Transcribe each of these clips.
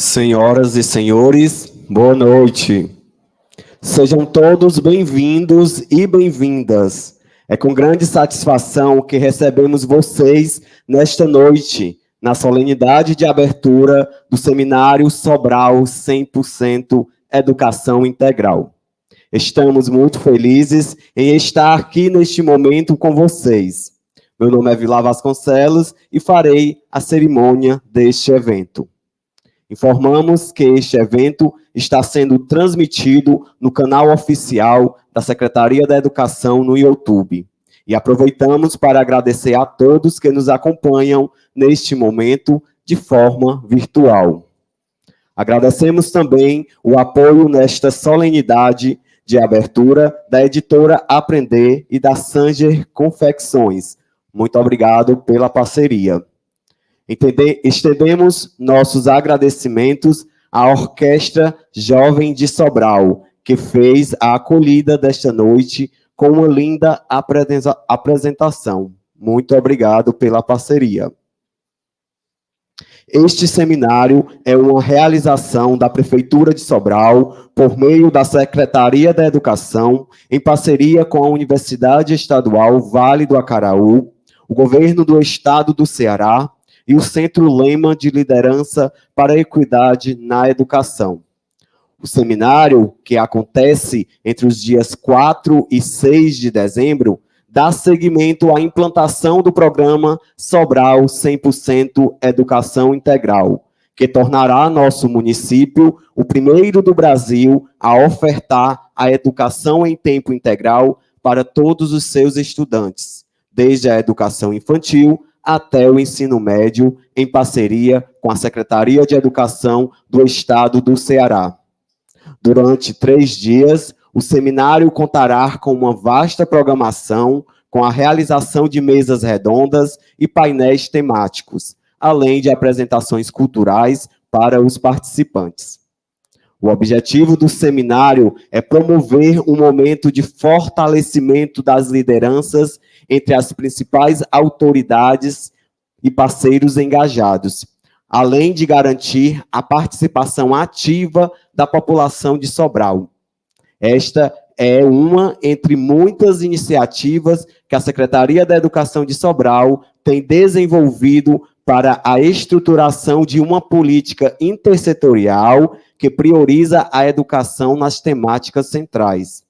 Senhoras e senhores, boa noite. Sejam todos bem-vindos e bem-vindas. É com grande satisfação que recebemos vocês nesta noite, na solenidade de abertura do Seminário Sobral 100% Educação Integral. Estamos muito felizes em estar aqui neste momento com vocês. Meu nome é Vilar Vasconcelos e farei a cerimônia deste evento. Informamos que este evento está sendo transmitido no canal oficial da Secretaria da Educação no YouTube. E aproveitamos para agradecer a todos que nos acompanham neste momento de forma virtual. Agradecemos também o apoio nesta solenidade de abertura da editora Aprender e da Sanger Confecções. Muito obrigado pela parceria. Estendemos nossos agradecimentos à Orquestra Jovem de Sobral, que fez a acolhida desta noite com uma linda apresentação. Muito obrigado pela parceria. Este seminário é uma realização da Prefeitura de Sobral, por meio da Secretaria da Educação, em parceria com a Universidade Estadual Vale do Acaraú, o Governo do Estado do Ceará, e o Centro Lema de Liderança para a Equidade na Educação. O seminário, que acontece entre os dias 4 e 6 de dezembro, dá seguimento à implantação do programa Sobral 100% Educação Integral, que tornará nosso município o primeiro do Brasil a ofertar a educação em tempo integral para todos os seus estudantes, desde a educação infantil até o ensino médio, em parceria com a Secretaria de Educação do Estado do Ceará. Durante 3 dias, o seminário contará com uma vasta programação, com a realização de mesas redondas e painéis temáticos, além de apresentações culturais para os participantes. O objetivo do seminário é promover um momento de fortalecimento das lideranças entre as principais autoridades e parceiros engajados, além de garantir a participação ativa da população de Sobral. Esta é uma entre muitas iniciativas que a Secretaria da Educação de Sobral tem desenvolvido para a estruturação de uma política intersetorial que prioriza a educação nas temáticas centrais.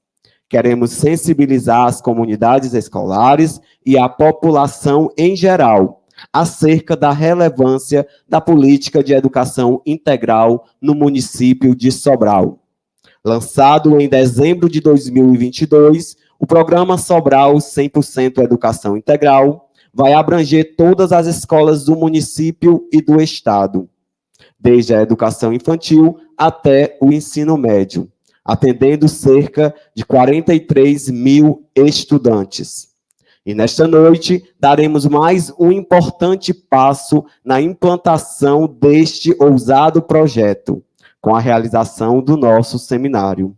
Queremos sensibilizar as comunidades escolares e a população em geral acerca da relevância da política de educação integral no município de Sobral. Lançado em dezembro de 2022, o programa Sobral 100% Educação Integral vai abranger todas as escolas do município e do estado, desde a educação infantil até o ensino médio, atendendo cerca de 43 mil estudantes. E nesta noite, daremos mais um importante passo na implantação deste ousado projeto, com a realização do nosso seminário.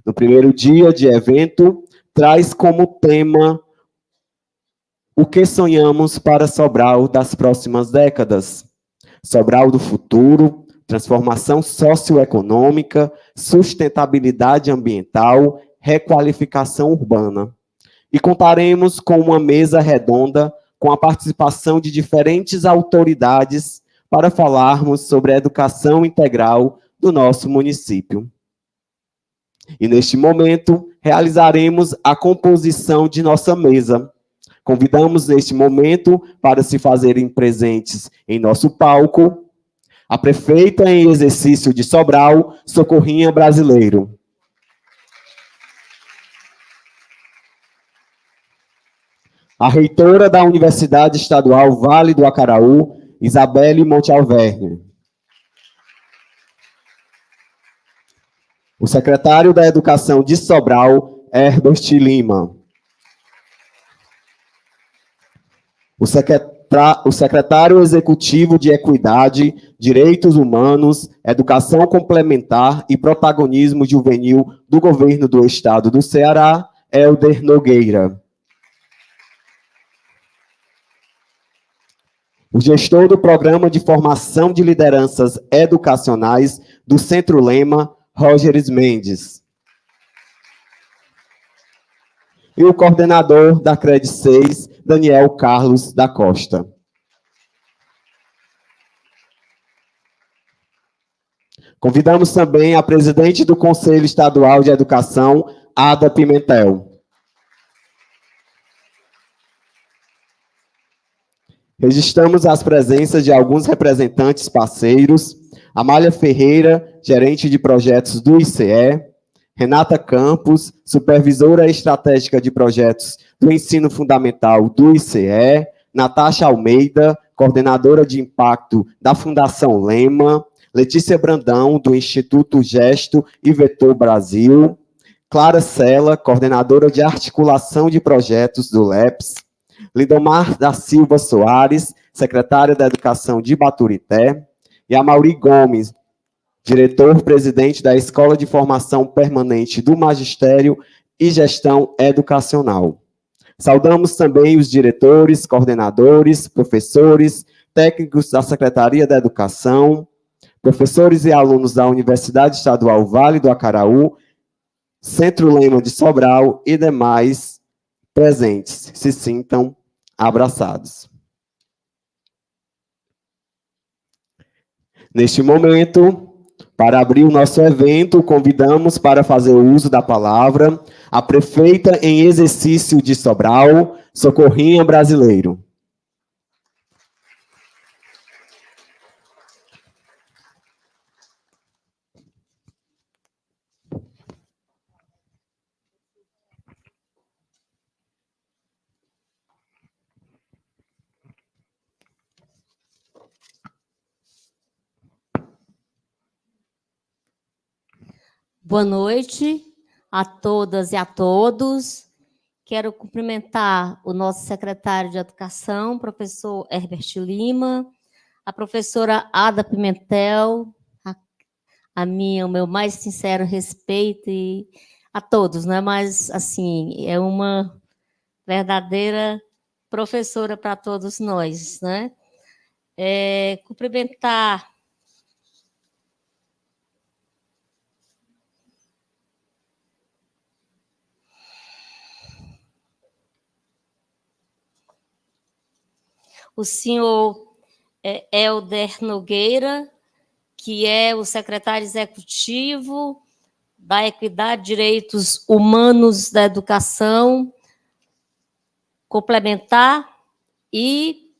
No primeiro dia de evento, traz como tema o que sonhamos para Sobral das próximas décadas. Sobral do futuro, transformação socioeconômica, sustentabilidade ambiental, requalificação urbana. E contaremos com uma mesa redonda com a participação de diferentes autoridades para falarmos sobre a educação integral do nosso município. E neste momento, realizaremos a composição de nossa mesa. Convidamos neste momento para se fazerem presentes em nosso palco a prefeita em exercício de Sobral, Socorrinha Brasileiro. A reitora da Universidade Estadual Vale do Acaraú, Isabelle Montealverne. O secretário da Educação de Sobral, Herbert Lima. O secretário executivo de Equidade, Direitos Humanos, Educação Complementar e Protagonismo Juvenil do Governo do Estado do Ceará, Helder Nogueira. o gestor do Programa de Formação de Lideranças Educacionais do Centro Lema, Rógeres Mendes. E o coordenador da CRED 6, Daniel Carlos da Costa. Convidamos também a presidente do Conselho Estadual de Educação, Ada Pimentel. Registramos as presenças de alguns representantes parceiros: Amália Ferreira, gerente de projetos do ICE, Renata Campos, supervisora estratégica de projetos do ensino fundamental do ICE, Natasha Almeida, coordenadora de impacto da Fundação Lema, Letícia Brandão, do Instituto Gesto e Vetor Brasil, Clara Sela, coordenadora de articulação de projetos do LEPS, Lidomar da Silva Soares, secretária da Educação de Baturité, e a Mauri Gomes, diretor-presidente da Escola de Formação Permanente do Magistério e Gestão Educacional. Saudamos também os diretores, coordenadores, professores, técnicos da Secretaria da Educação, professores e alunos da Universidade Estadual Vale do Acaraú, Centro Lema de Sobral e demais presentes. Se sintam abraçados. Neste momento, para abrir o nosso evento, convidamos para fazer uso da palavra a prefeita em exercício de Sobral, Socorrinha Brasileiro. Boa noite a todas e a todos. Quero cumprimentar o nosso secretário de Educação, professor Herbert Lima, a professora Ada Pimentel, o meu mais sincero respeito e a todos, né? Mas, assim, é uma verdadeira professora para todos nós, né? Cumprimentar o senhor Helder Nogueira, que é o secretário executivo da Equidade e Direitos Humanos da Educação Complementar e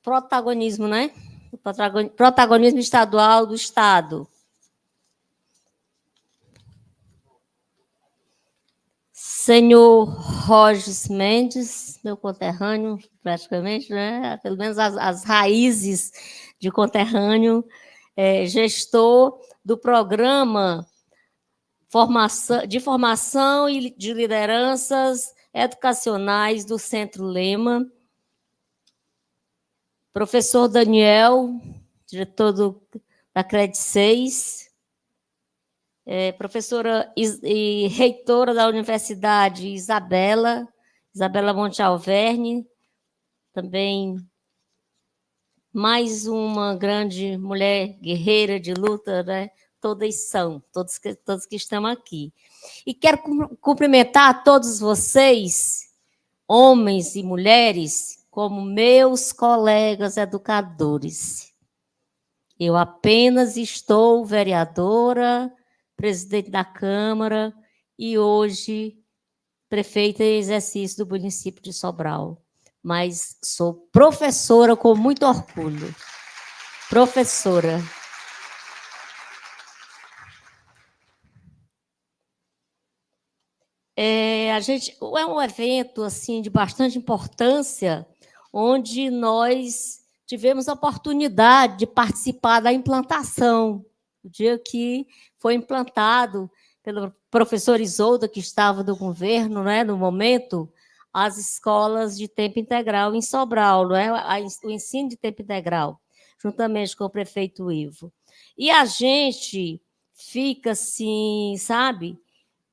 protagonismo, né? Protagonismo estadual do Estado. Senhor Rógeres Mendes, meu conterrâneo, praticamente, né? Pelo menos as raízes de conterrâneo, gestor do programa de formação e de lideranças educacionais do Centro Lema. Professor Daniel, diretor da CRED 6, professora e reitora da Universidade Isabela Monte Alverne, também mais uma grande mulher guerreira de luta, né? Todos que estão aqui. E quero cumprimentar a todos vocês, homens e mulheres, como meus colegas educadores. Eu apenas estou vereadora, presidente da Câmara e hoje prefeita em exercício do município de Sobral. Mas sou professora com muito orgulho. Professora. É um evento assim, de bastante importância, onde nós tivemos a oportunidade de participar da implantação, o dia que foi implantado pelo professor Isolda, que estava do governo, né, no momento, as escolas de tempo integral em Sobral, né, o ensino de tempo integral, juntamente com o prefeito Ivo. E a gente fica assim, sabe,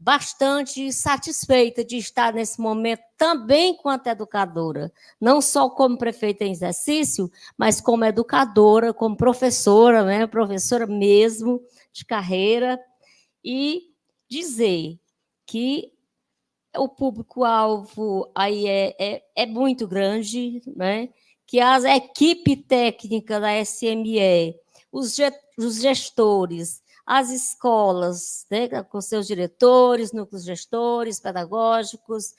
bastante satisfeita de estar nesse momento também enquanto educadora, não só como prefeita em exercício, mas como educadora, como professora, né? Professora mesmo de carreira, e dizer que o público-alvo aí é muito grande, né? Que a equipe técnica da SME, os gestores, as escolas, né, com seus diretores, núcleos gestores, pedagógicos,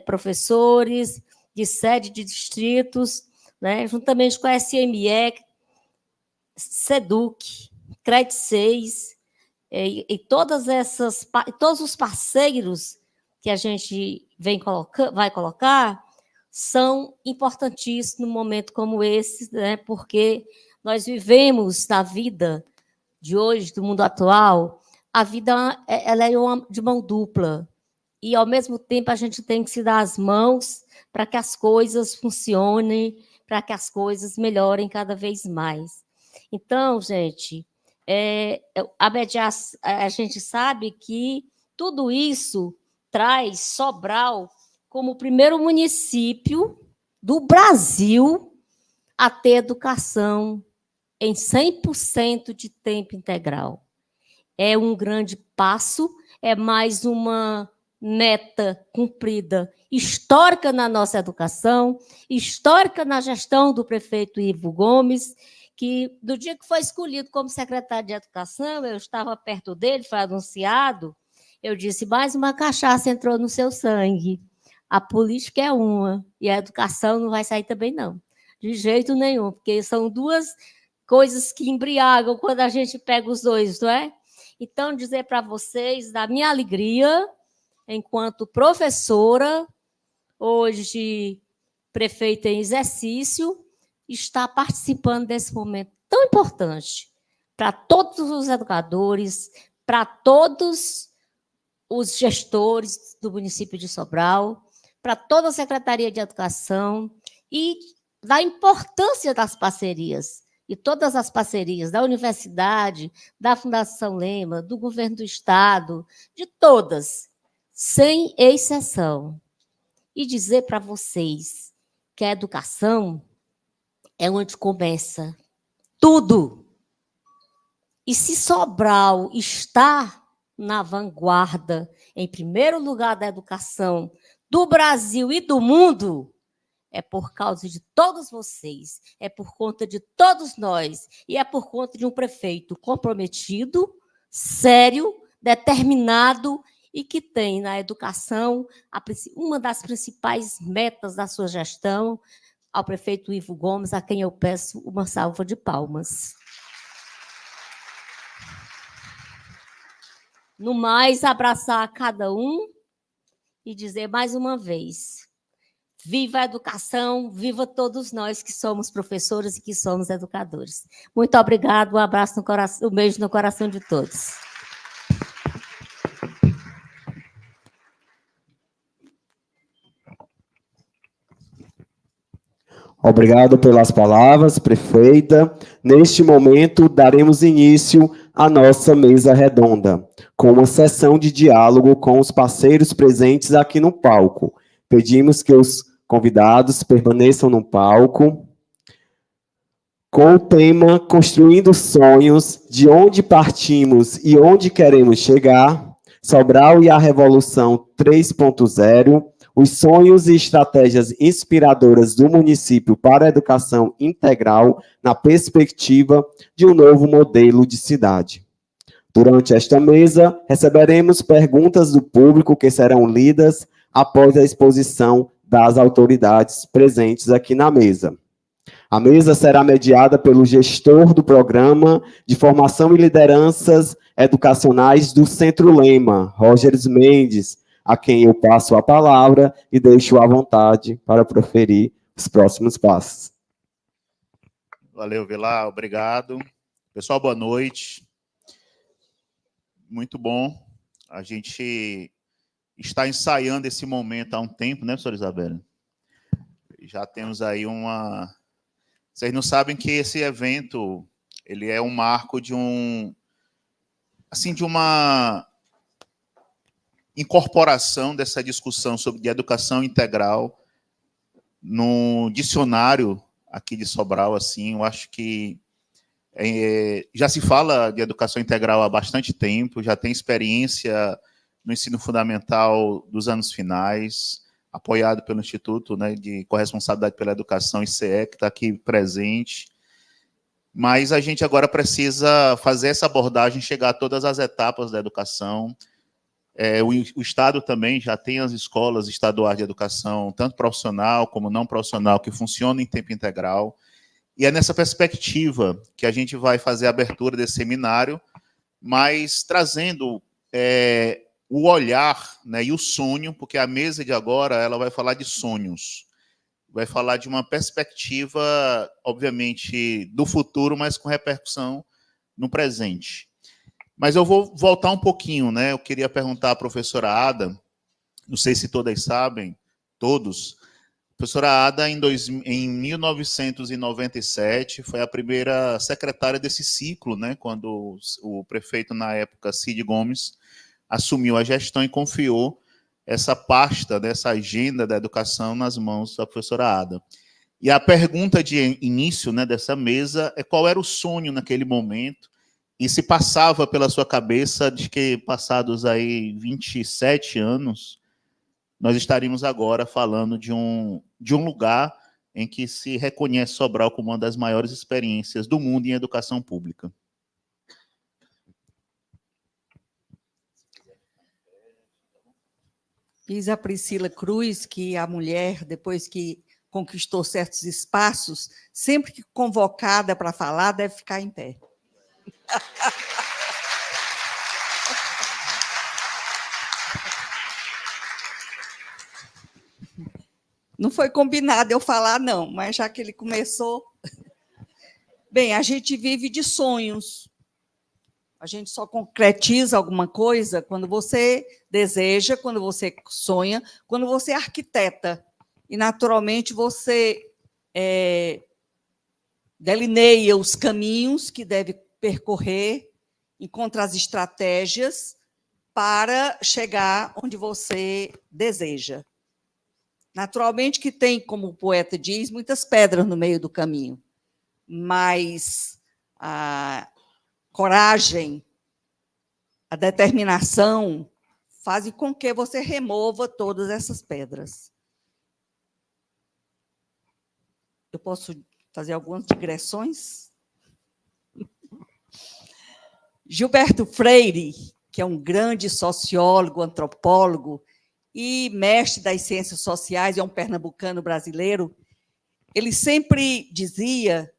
professores de sede de distritos, né, juntamente com a SME, SEDUC, CRED 6, e todos os parceiros que a gente vai colocar são importantíssimos num momento como esse, né, porque nós vivemos na vida de hoje, do mundo atual, a vida ela é de mão dupla. E, ao mesmo tempo, a gente tem que se dar as mãos para que as coisas funcionem, para que as coisas melhorem cada vez mais. Então, gente, a gente sabe que tudo isso traz Sobral como o primeiro município do Brasil a ter educação em 100% de tempo integral. É um grande passo, é mais uma meta cumprida, histórica na nossa educação, histórica na gestão do prefeito Ivo Gomes, que, do dia que foi escolhido como secretário de Educação, eu estava perto dele, foi anunciado, eu disse, mais uma cachaça entrou no seu sangue. A política é uma, e a educação não vai sair também, não. De jeito nenhum, porque são duas coisas que embriagam quando a gente pega os dois, não é? Então, dizer para vocês da minha alegria, enquanto professora, hoje prefeita em exercício, estar participando desse momento tão importante para todos os educadores, para todos os gestores do município de Sobral, para toda a Secretaria de Educação e da importância das parcerias. E todas as parcerias da universidade, da Fundação Lema, do governo do Estado, de todas, sem exceção. E dizer para vocês que a educação é onde começa tudo. E se Sobral está na vanguarda, em primeiro lugar da educação do Brasil e do mundo, é por causa de todos vocês, é por conta de todos nós, e é por conta de um prefeito comprometido, sério, determinado e que tem na educação uma das principais metas da sua gestão, ao prefeito Ivo Gomes, a quem eu peço uma salva de palmas. No mais, abraçar cada um e dizer mais uma vez: viva a educação, viva todos nós que somos professores e que somos educadores. Muito obrigado, um abraço no coração, um beijo no coração de todos. Obrigado pelas palavras, prefeita. Neste momento, daremos início à nossa mesa redonda, com uma sessão de diálogo com os parceiros presentes aqui no palco. Pedimos que os convidados permaneçam no palco. Com o tema Construindo Sonhos, de onde partimos e onde queremos chegar, Sobral e a Revolução 3.0, os sonhos e estratégias inspiradoras do município para a educação integral na perspectiva de um novo modelo de cidade. Durante esta mesa, receberemos perguntas do público que serão lidas após a exposição das autoridades presentes aqui na mesa. A mesa será mediada pelo gestor do Programa de Formação e Lideranças Educacionais do Centro Lema, Rogers Mendes, a quem eu passo a palavra e deixo à vontade para proferir os próximos passos. Valeu, Vilar, obrigado. Pessoal, boa noite. Muito bom. A gente está ensaiando esse momento há um tempo, né, professora Isabela? Já temos aí uma... Vocês não sabem que esse evento, ele é um marco de um... Assim, de uma incorporação dessa discussão sobre educação integral no dicionário aqui de Sobral. Assim, eu acho que já se fala de educação integral há bastante tempo, já tem experiência no ensino fundamental dos anos finais, apoiado pelo Instituto, né, de Corresponsabilidade pela Educação, ICE, que está aqui presente. Mas a gente agora precisa fazer essa abordagem, chegar a todas as etapas da educação. O Estado também já tem as escolas estaduais de educação, tanto profissional como não profissional, que funcionam em tempo integral. E é nessa perspectiva que a gente vai fazer a abertura desse seminário, mas trazendo o olhar, né, e o sonho, porque a mesa de agora ela vai falar de sonhos, vai falar de uma perspectiva, obviamente, do futuro, mas com repercussão no presente. Mas eu vou voltar um pouquinho, né? Eu queria perguntar à professora Ada, não sei se todas sabem, todos. A professora Ada, em 1997, foi a primeira secretária desse ciclo, né? Quando o prefeito, na época, Cid Gomes, assumiu a gestão e confiou essa pasta, dessa agenda da educação nas mãos da professora Ada. E a pergunta de início, né, dessa mesa é qual era o sonho naquele momento e se passava pela sua cabeça de que, passados aí 27 anos, nós estaríamos agora falando de um lugar em que se reconhece Sobral como uma das maiores experiências do mundo em educação pública. Diz a Priscila Cruz que a mulher, depois que conquistou certos espaços, sempre que convocada para falar, deve ficar em pé. Não foi combinado eu falar, não, mas já que ele começou... Bem, a gente vive de sonhos. A gente só concretiza alguma coisa quando você deseja, quando você sonha, quando você arquiteta. E, naturalmente, você delineia os caminhos que deve percorrer, encontra as estratégias para chegar onde você deseja. Naturalmente que tem, como o poeta diz, muitas pedras no meio do caminho, mas a coragem, a determinação fazem com que você remova todas essas pedras. Eu posso fazer algumas digressões? Gilberto Freire, que é um grande sociólogo, antropólogo e mestre das ciências sociais, é um pernambucano brasileiro, ele sempre dizia,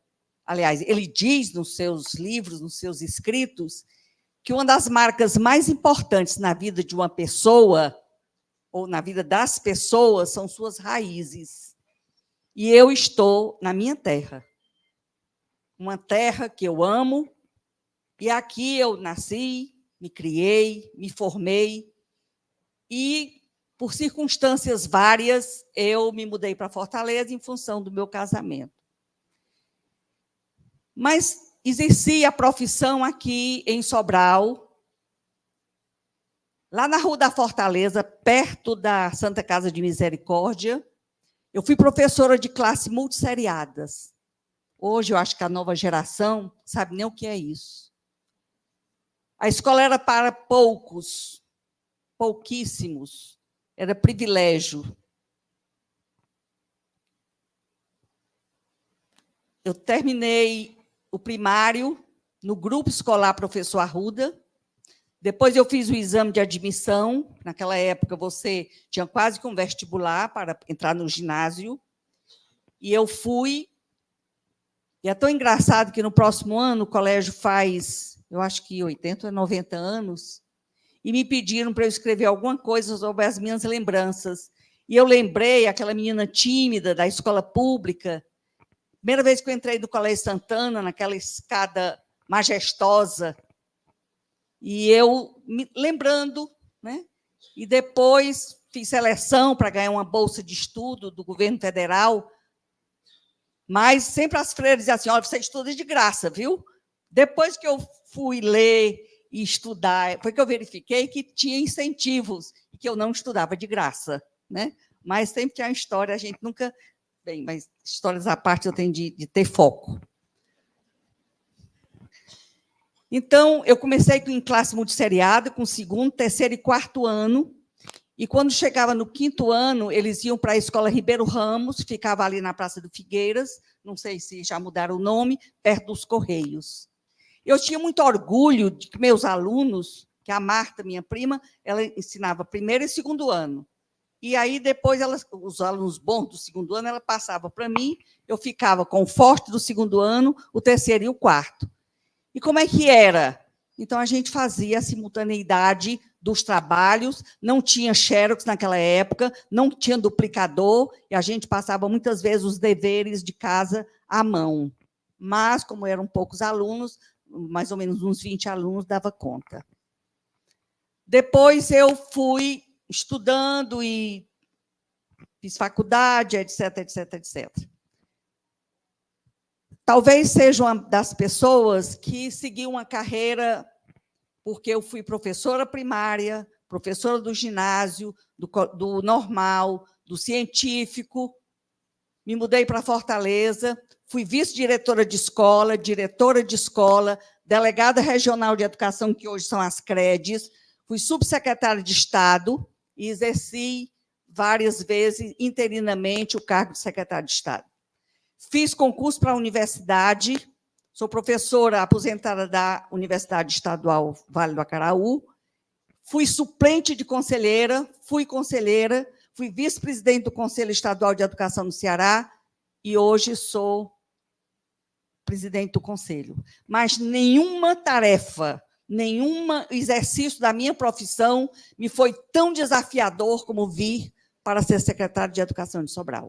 aliás, ele diz nos seus livros, nos seus escritos, que uma das marcas mais importantes na vida de uma pessoa, ou na vida das pessoas, são suas raízes. E eu estou na minha terra. Uma terra que eu amo, e aqui eu nasci, me criei, me formei, e, por circunstâncias várias, eu me mudei para Fortaleza em função do meu casamento. Mas exerci a profissão aqui em Sobral, lá na Rua da Fortaleza, perto da Santa Casa de Misericórdia. Eu fui professora de classe multisseriadas. Hoje, eu acho que a nova geração sabe nem o que é isso. A escola era para poucos, pouquíssimos. Era privilégio. Eu terminei o primário no Grupo Escolar Professor Arruda. Depois eu fiz o exame de admissão. Naquela época, você tinha quase que um vestibular para entrar no ginásio. E eu fui. E é tão engraçado que no próximo ano o colégio faz, eu acho que 80 ou 90 anos, e me pediram para eu escrever alguma coisa sobre as minhas lembranças. E eu lembrei aquela menina tímida da escola pública. Primeira vez que eu entrei do Colégio Santana, naquela escada majestosa, e eu me lembrando, né? E depois fiz seleção para ganhar uma bolsa de estudo do governo federal, mas sempre as freiras diziam assim, olha, você estuda de graça, viu? Depois que eu fui ler e estudar, foi que eu verifiquei que tinha incentivos, que eu não estudava de graça, né? Mas sempre tinha uma história, a gente nunca... Bem, mas histórias à parte eu tenho de ter foco. Então, eu comecei em classe multisseriada, com segundo, terceiro e quarto ano, e quando chegava no quinto ano, eles iam para a Escola Ribeiro Ramos, ficava ali na Praça do Figueiras, não sei se já mudaram o nome, perto dos Correios. Eu tinha muito orgulho de que meus alunos, que a Marta, minha prima, ela ensinava primeiro e segundo ano. E aí, depois, os alunos bons do segundo ano, ela passava para mim, eu ficava com o forte do segundo ano, o terceiro e o quarto. E como é que era? Então, a gente fazia a simultaneidade dos trabalhos, não tinha xerox naquela época, não tinha duplicador, e a gente passava, muitas vezes, os deveres de casa à mão. Mas, como eram poucos alunos, mais ou menos uns 20 alunos, dava conta. Depois, eu fui estudando e fiz faculdade, etc, etc, etc. Talvez seja uma das pessoas que seguiu uma carreira, porque eu fui professora primária, professora do ginásio, do normal, do científico, me mudei para Fortaleza, fui vice-diretora de escola, diretora de escola, delegada regional de educação, que hoje são as CREDs, fui subsecretária de Estado e exerci várias vezes, interinamente, o cargo de secretária de Estado. Fiz concurso para a universidade, sou professora aposentada da Universidade Estadual Vale do Acaraú, fui suplente de conselheira, fui vice-presidente do Conselho Estadual de Educação no Ceará e hoje sou presidente do conselho. Mas nenhuma tarefa, nenhum exercício da minha profissão me foi tão desafiador como vir para ser secretário de Educação de Sobral.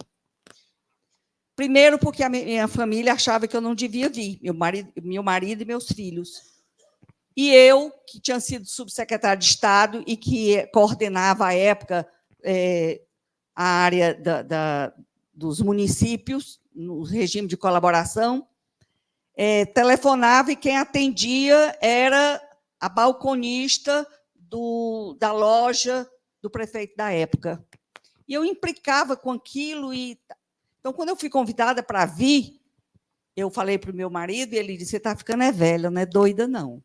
Primeiro, porque a minha família achava que eu não devia vir, meu marido e meus filhos. E eu, que tinha sido subsecretária de Estado e que coordenava, à época, a área dos municípios, no regime de colaboração, telefonava e quem atendia era a balconista da loja do prefeito da época. E eu implicava com aquilo. Então, quando eu fui convidada para vir, eu falei para o meu marido e ele disse: você está ficando velha, não é doida, não.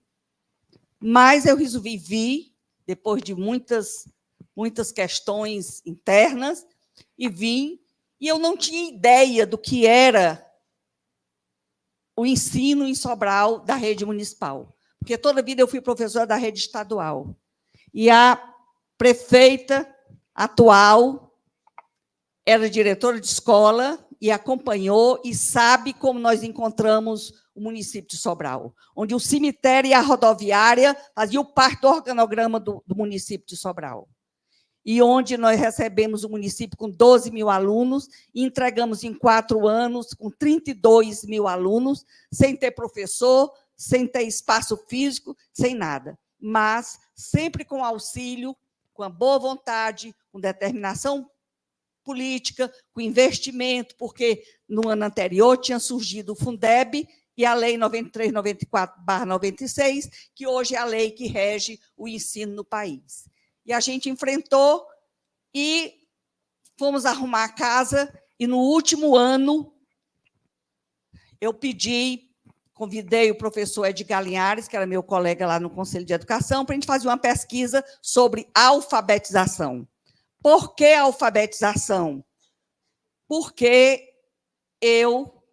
Mas eu resolvi vir, depois de muitas questões internas, e vim, e eu não tinha ideia do que era o ensino em Sobral da rede municipal, porque toda a vida eu fui professora da rede estadual. E a prefeita atual era diretora de escola e acompanhou e sabe como nós encontramos o município de Sobral, onde o cemitério e a rodoviária faziam parte do organograma do município de Sobral. E onde nós recebemos o município com 12 mil alunos e entregamos em 4 anos com 32 mil alunos, sem ter professor, sem ter espaço físico, sem nada. Mas sempre com auxílio, com a boa vontade, com determinação política, com investimento, porque no ano anterior tinha surgido o Fundeb e a Lei 93/94/96, que hoje é a lei que rege o ensino no país. E a gente enfrentou e fomos arrumar a casa, e no último ano eu convidei o professor Edgar Linhares, que era meu colega lá no Conselho de Educação, para a gente fazer uma pesquisa sobre alfabetização. Por que alfabetização? Porque eu,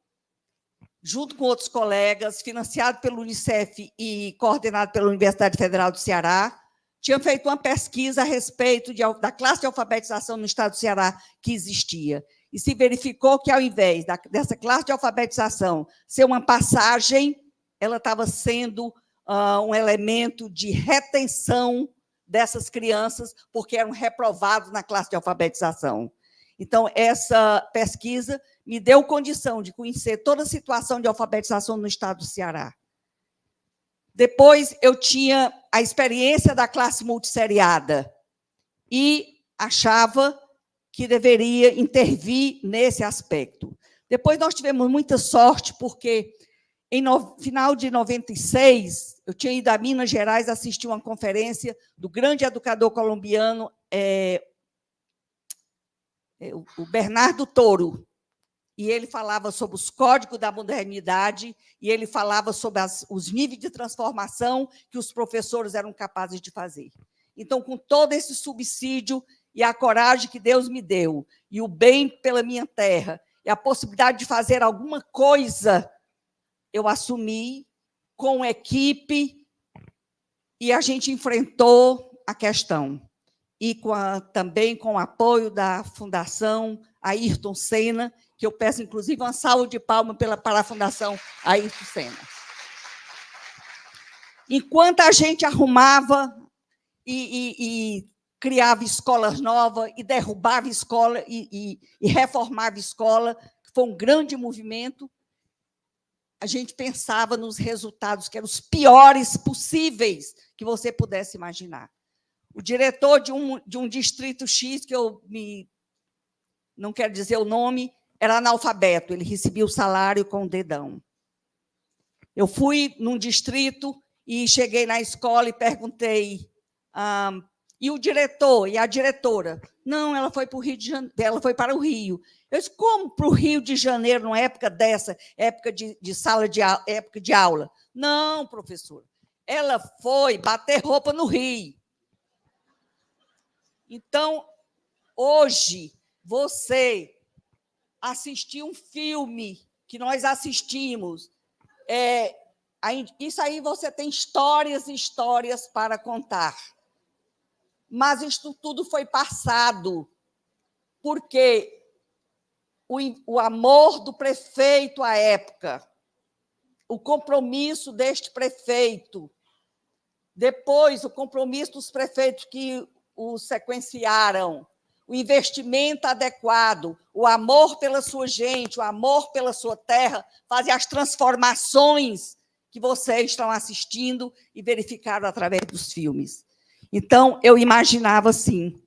junto com outros colegas, financiado pelo Unicef e coordenado pela Universidade Federal do Ceará, tinha feito uma pesquisa a respeito da classe de alfabetização no estado do Ceará que existia. E se verificou que, ao invés dessa classe de alfabetização ser uma passagem, ela estava sendo um elemento de retenção dessas crianças, porque eram reprovados na classe de alfabetização. Então, essa pesquisa me deu condição de conhecer toda a situação de alfabetização no estado do Ceará. Depois, eu tinha a experiência da classe multisseriada e achava que deveria intervir nesse aspecto. Depois, nós tivemos muita sorte, porque, final de 96, eu tinha ido a Minas Gerais assistir uma conferência do grande educador colombiano o Bernardo Toro, e ele falava sobre os códigos da modernidade, e ele falava sobre os níveis de transformação que os professores eram capazes de fazer. Então, com todo esse subsídio e a coragem que Deus me deu, e o bem pela minha terra, e a possibilidade de fazer alguma coisa, eu assumi com equipe, e a gente enfrentou a questão. E também com o apoio da Fundação Ayrton Senna, que eu peço, inclusive, uma salva de palmas para a Fundação Ayrton Senna. Enquanto a gente arrumava e criava escolas novas, e derrubava escola, e reformava escola, que foi um grande movimento, a gente pensava nos resultados que eram os piores possíveis que você pudesse imaginar. O diretor de um distrito X, que eu não quero dizer o nome, era analfabeto, ele recebia o salário com o dedão. Eu fui num distrito e cheguei na escola e perguntei, e o diretor e a diretora? Não, ela foi para o Rio de Janeiro, ela foi para o Rio. Eu disse, como para o Rio de Janeiro, numa época dessa, época de sala de aula, época de aula? Não, professora, ela foi bater roupa no Rio. Então, hoje, você assistir um filme que nós assistimos, isso aí você tem histórias e histórias para contar. Mas isso tudo foi passado, porque o amor do prefeito à época, o compromisso deste prefeito, depois o compromisso dos prefeitos que o sequenciaram, o investimento adequado, o amor pela sua gente, o amor pela sua terra, fazem as transformações que vocês estão assistindo e verificaram através dos filmes. Então, eu imaginava assim.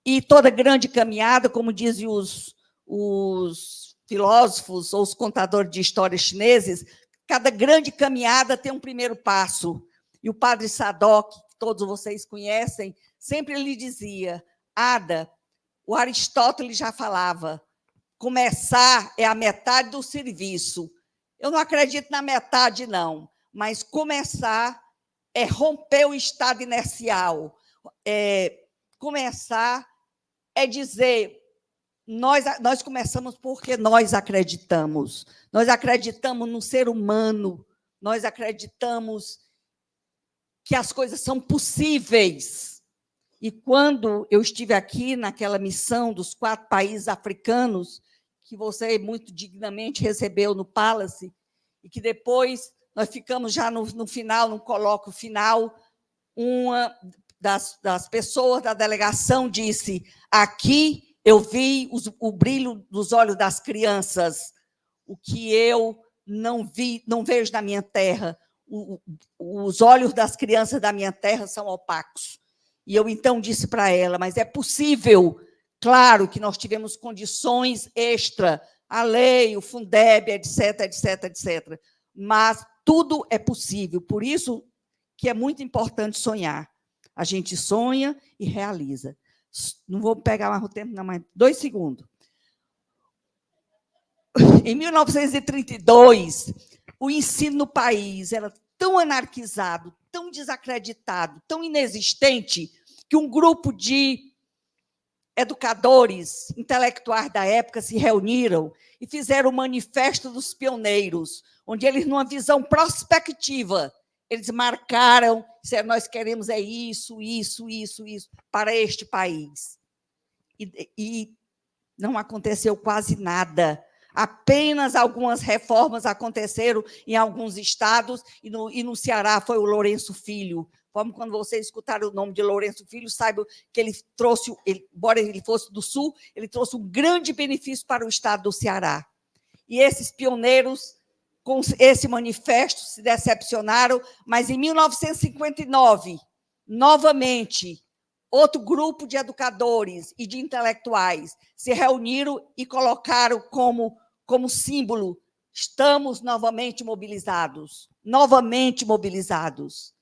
E toda grande caminhada, como dizem os filósofos ou os contadores de histórias chineses, cada grande caminhada tem um primeiro passo. E o padre Sadoc, que todos vocês conhecem, sempre lhe dizia, Ada, o Aristóteles já falava, começar é a metade do serviço. Eu não acredito na metade, não, mas começar é romper o estado inercial. Começar é dizer, nós começamos porque nós acreditamos. Nós acreditamos no ser humano, nós acreditamos que as coisas são possíveis. E quando eu estive aqui naquela missão dos 4 países africanos, que você muito dignamente recebeu no Palace, e que depois nós ficamos já no final, no colóquio final, uma das pessoas da delegação disse, aqui eu vi o brilho dos olhos das crianças, o que eu não vejo na minha terra. Os olhos das crianças da minha terra são opacos. E eu, então, disse para ela, mas é possível, claro que nós tivemos condições extra, a lei, o Fundeb, etc, etc, etc, mas tudo é possível, por isso que é muito importante sonhar. A gente sonha e realiza. Não vou pegar mais o tempo, não, mas 2 segundos. Em 1932, o ensino no país era tão anarquizado, tão desacreditado, tão inexistente, que um grupo de educadores intelectuais da época se reuniram e fizeram o Manifesto dos Pioneiros, onde eles, numa visão prospectiva, eles marcaram, disseram, nós queremos isso, isso, isso, isso, para este país. E não aconteceu quase nada. Apenas algumas reformas aconteceram em alguns estados, e no Ceará foi o Lourenço Filho. Como quando vocês escutaram o nome de Lourenço Filho, saibam que ele trouxe, embora ele fosse do Sul, ele trouxe um grande benefício para o estado do Ceará. E esses pioneiros, com esse manifesto, se decepcionaram, mas em 1959, novamente, outro grupo de educadores e de intelectuais se reuniram e colocaram como símbolo, estamos novamente mobilizados, novamente mobilizados.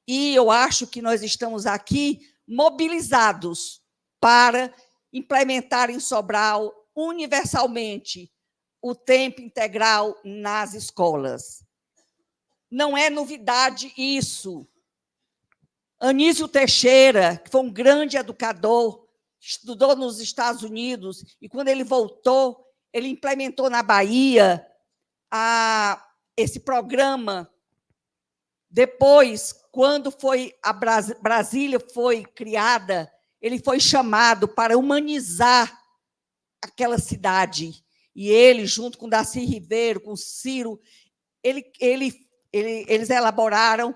E eu acho que nós estamos aqui mobilizados para implementar em Sobral universalmente o tempo integral nas escolas. Não é novidade isso. Anísio Teixeira, que foi um grande educador, estudou nos Estados Unidos, e quando ele voltou, ele implementou na Bahia esse programa. Depois, quando Brasília foi criada, ele foi chamado para humanizar aquela cidade. E ele, junto com Darcy Ribeiro, com Ciro, eles elaboraram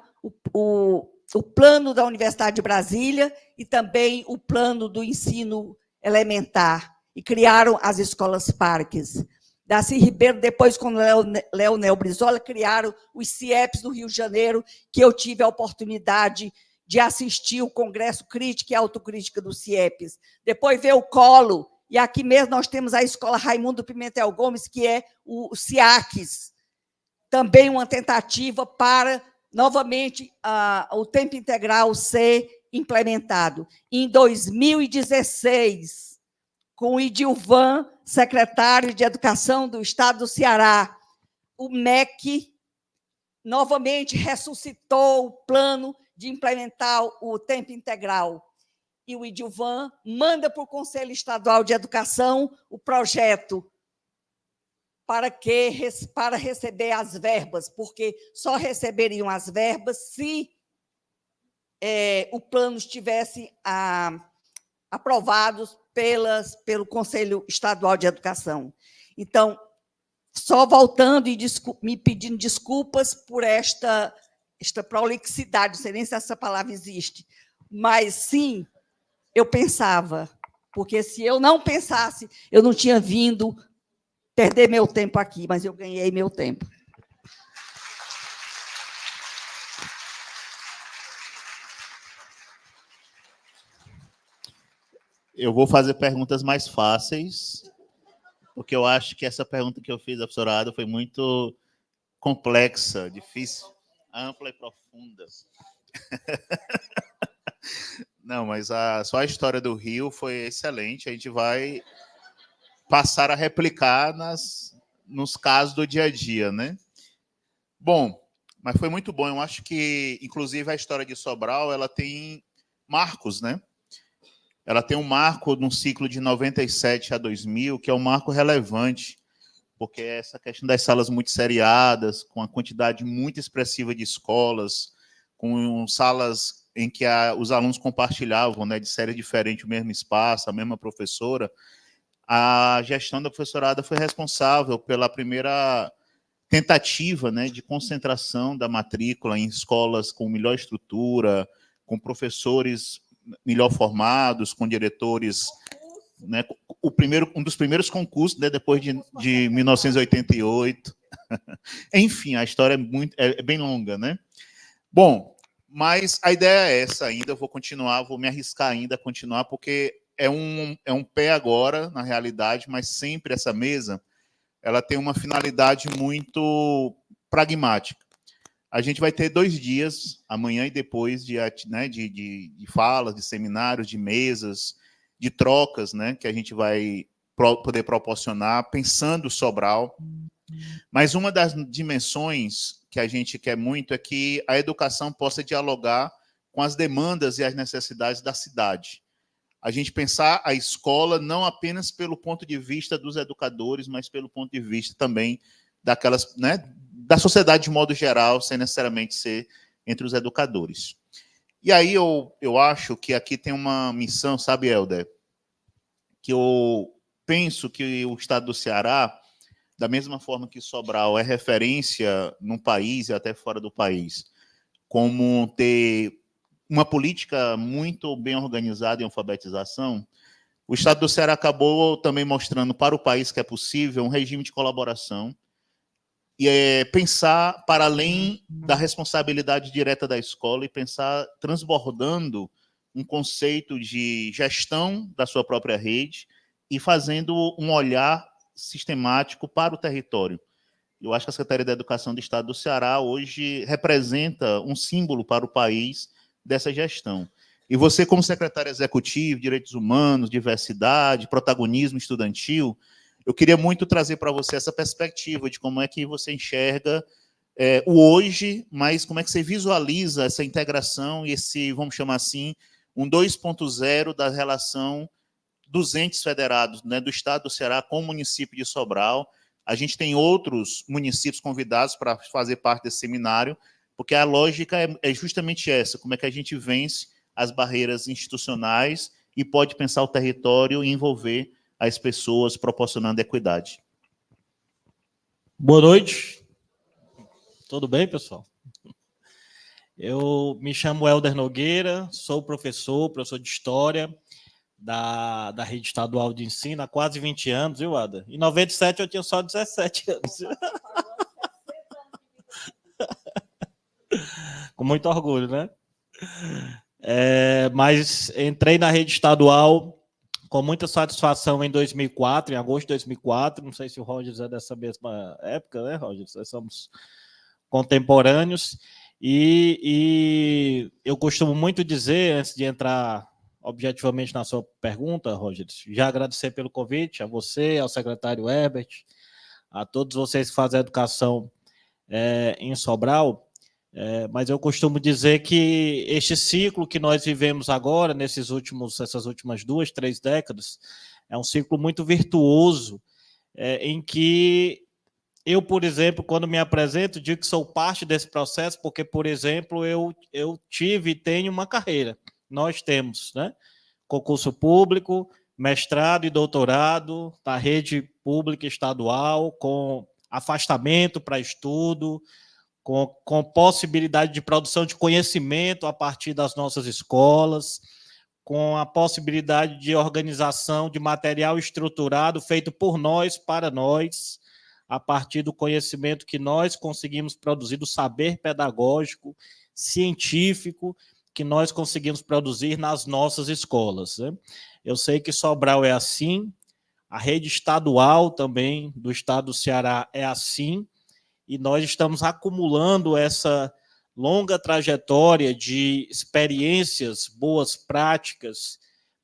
o plano da Universidade de Brasília e também o plano do ensino elementar, e criaram as escolas parques. Darcy Ribeiro, depois, com Leonel Brizola, criaram os CIEPs do Rio de Janeiro, que eu tive a oportunidade de assistir o Congresso Crítica e Autocrítica dos CIEPs. Depois veio o Colo, e aqui mesmo nós temos a Escola Raimundo Pimentel Gomes, que é o CIACs, também uma tentativa para, novamente, o tempo integral ser implementado. Em 2016, com o Idilvan, secretário de Educação do Estado do Ceará, o MEC novamente ressuscitou o plano de implementar o tempo integral. E o Idilvan manda para o Conselho Estadual de Educação o projeto para receber as verbas, porque só receberiam as verbas se o plano estivesse aprovado pelo Conselho Estadual de Educação. Então, só voltando e me pedindo desculpas por esta prolixidade, não sei nem se essa palavra existe, mas, sim, eu pensava, porque se eu não pensasse, eu não tinha vindo perder meu tempo aqui, mas eu ganhei meu tempo. Eu vou fazer perguntas mais fáceis, porque eu acho que essa pergunta que eu fiz à professora Ada foi muito complexa, difícil, ampla e profunda. Não, mas só a história do Rio foi excelente. A gente vai passar a replicar nos casos do dia a dia, né? Bom, mas foi muito bom. Eu acho que, inclusive, a história de Sobral, ela tem marcos, né? Ela tem um marco no ciclo de 97 a 2000, que é um marco relevante, porque é essa questão das salas muito seriadas, com a quantidade muito expressiva de escolas, com salas em que os alunos compartilhavam, né, de série diferente o mesmo espaço, a mesma professora. A gestão da professora Ada foi responsável pela primeira tentativa, né, de concentração da matrícula em escolas com melhor estrutura, com professores melhor formados, com diretores, né, um dos primeiros concursos, né, depois de 1988. Enfim, a história é bem longa, né? Bom, mas a ideia é essa ainda, eu vou continuar, vou me arriscar ainda a continuar, porque é um pé agora, na realidade, mas sempre essa mesa, ela tem uma finalidade muito pragmática. A gente vai ter 2 dias, amanhã e depois, de falas, de seminários, de mesas, de trocas, né, que a gente vai poder proporcionar, pensando Sobral. Mas uma das dimensões que a gente quer muito é que a educação possa dialogar com as demandas e as necessidades da cidade. A gente pensar a escola não apenas pelo ponto de vista dos educadores, mas pelo ponto de vista também daquelas, né, da sociedade de modo geral, sem necessariamente ser entre os educadores. E aí eu acho que aqui tem uma missão, sabe, Helder, que eu penso que o estado do Ceará, da mesma forma que Sobral é referência no país e até fora do país, como ter uma política muito bem organizada em alfabetização, o estado do Ceará acabou também mostrando para o país que é possível um regime de colaboração e pensar para além da responsabilidade direta da escola e pensar transbordando um conceito de gestão da sua própria rede e fazendo um olhar sistemático para o território. Eu acho que a Secretaria da Educação do Estado do Ceará hoje representa um símbolo para o país dessa gestão. E você, como secretário executivo, direitos humanos, diversidade, protagonismo estudantil, eu queria muito trazer para você essa perspectiva de como é que você enxerga o hoje, mas como é que você visualiza essa integração e esse, vamos chamar assim, um 2.0 da relação dos entes federados, né, do Estado do Ceará com o município de Sobral. A gente tem outros municípios convidados para fazer parte desse seminário, porque a lógica é justamente essa, como é que a gente vence as barreiras institucionais e pode pensar o território e envolver as pessoas, proporcionando equidade. Boa noite. Tudo bem, pessoal? Eu me chamo Helder Nogueira, sou professor de História da Rede Estadual de Ensino há quase 20 anos, viu, Ada? Em 97 eu tinha só 17 anos. Com muito orgulho, né? Mas entrei na Rede Estadual com muita satisfação em 2004, em agosto de 2004. Não sei se o Rogers é dessa mesma época, né, Rogers? Nós somos contemporâneos. E eu costumo muito dizer, antes de entrar objetivamente na sua pergunta, Rogers, já agradecer pelo convite, a você, ao secretário Herbert, a todos vocês que fazem a educação em Sobral, mas eu costumo dizer que este ciclo que nós vivemos agora, essas últimas 2, 3 décadas, é um ciclo muito virtuoso, em que eu, por exemplo, quando me apresento, digo que sou parte desse processo, porque, por exemplo, eu tive e tenho uma carreira. Nós temos, né? Concurso público, mestrado e doutorado da rede pública estadual, com afastamento para estudo, com possibilidade de produção de conhecimento a partir das nossas escolas, com a possibilidade de organização de material estruturado feito por nós, para nós, a partir do conhecimento que nós conseguimos produzir, do saber pedagógico, científico, que nós conseguimos produzir nas nossas escolas, né? Eu sei que Sobral é assim, a rede estadual também do estado do Ceará é assim, e nós estamos acumulando essa longa trajetória de experiências, boas práticas,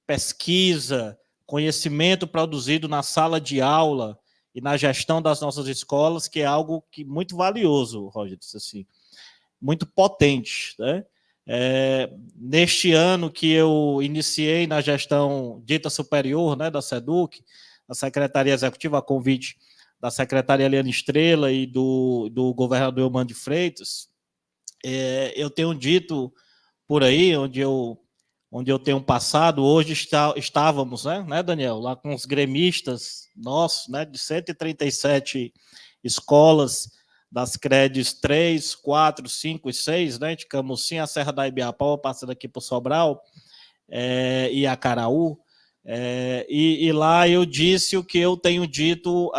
pesquisa, conhecimento produzido na sala de aula e na gestão das nossas escolas, que é algo muito valioso, Roger, assim, muito potente, né? Neste ano que eu iniciei na gestão dita superior, né, da SEDUC, a Secretaria Executiva, a convite da secretária Eliane Estrela e do governador Eumano de Freitas, eu tenho dito por aí, onde eu tenho passado, hoje estávamos, né, Daniel, lá com os gremistas nossos, né, de 137 escolas das CREDs 3, 4, 5 e 6, né, de Camusim, a Serra da Ibiapaba, passando aqui por Sobral, e Acaraú, e lá eu disse o que eu tenho dito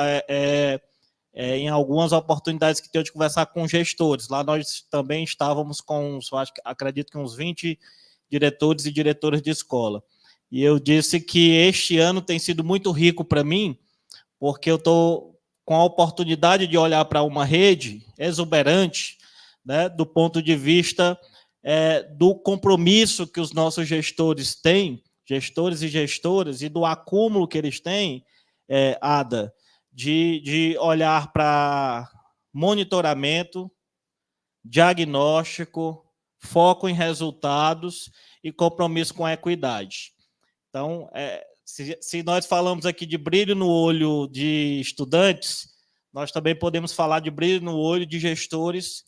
em algumas oportunidades que tenho de conversar com gestores. Lá nós também estávamos com, acredito que uns 20 diretores e diretoras de escola. E eu disse que este ano tem sido muito rico para mim, porque eu estou com a oportunidade de olhar para uma rede exuberante, né, do ponto de vista do compromisso que os nossos gestores têm, gestores e gestoras, e do acúmulo que eles têm, Ada, de olhar para monitoramento, diagnóstico, foco em resultados e compromisso com a equidade. Então, se nós falamos aqui de brilho no olho de estudantes, nós também podemos falar de brilho no olho de gestores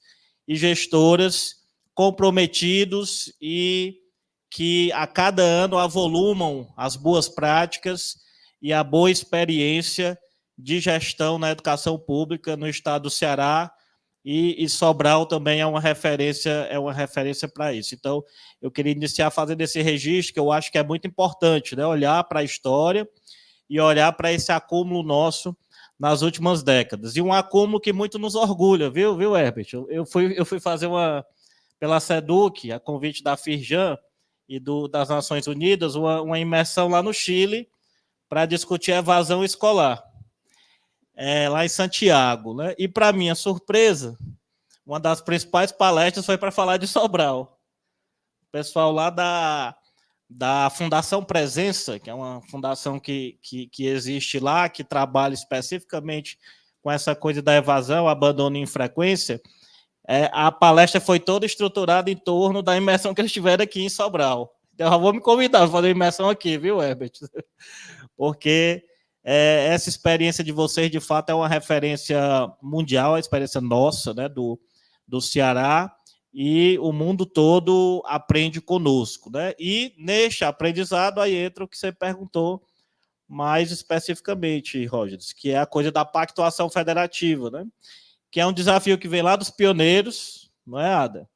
e gestoras comprometidos e que a cada ano avolumam as boas práticas e a boa experiência de gestão na educação pública no estado do Ceará, e Sobral também é uma referência para isso. Então, eu queria iniciar fazendo esse registro, que eu acho que é muito importante, né? Olhar para a história e olhar para esse acúmulo nosso nas últimas décadas. E um acúmulo que muito nos orgulha, viu, Herbert? Eu fui fazer pela SEDUC, a convite da Firjan e das Nações Unidas, uma imersão lá no Chile para discutir evasão escolar. Lá em Santiago, né? E, para minha surpresa, uma das principais palestras foi para falar de Sobral. O pessoal lá da Fundação Presença, que é uma fundação que existe lá, que trabalha especificamente com essa coisa da evasão, abandono e infrequência. A palestra foi toda estruturada em torno da imersão que eles tiveram aqui em Sobral. Então, eu vou me convidar para fazer imersão aqui, viu, Herbert? Porque essa experiência de vocês, de fato, é uma referência mundial, a experiência nossa, né, do Ceará, e o mundo todo aprende conosco, né? E neste aprendizado aí entra o que você perguntou mais especificamente, Rogers, que é a coisa da pactuação federativa, né? Que é um desafio que vem lá dos pioneiros, não é, Ada?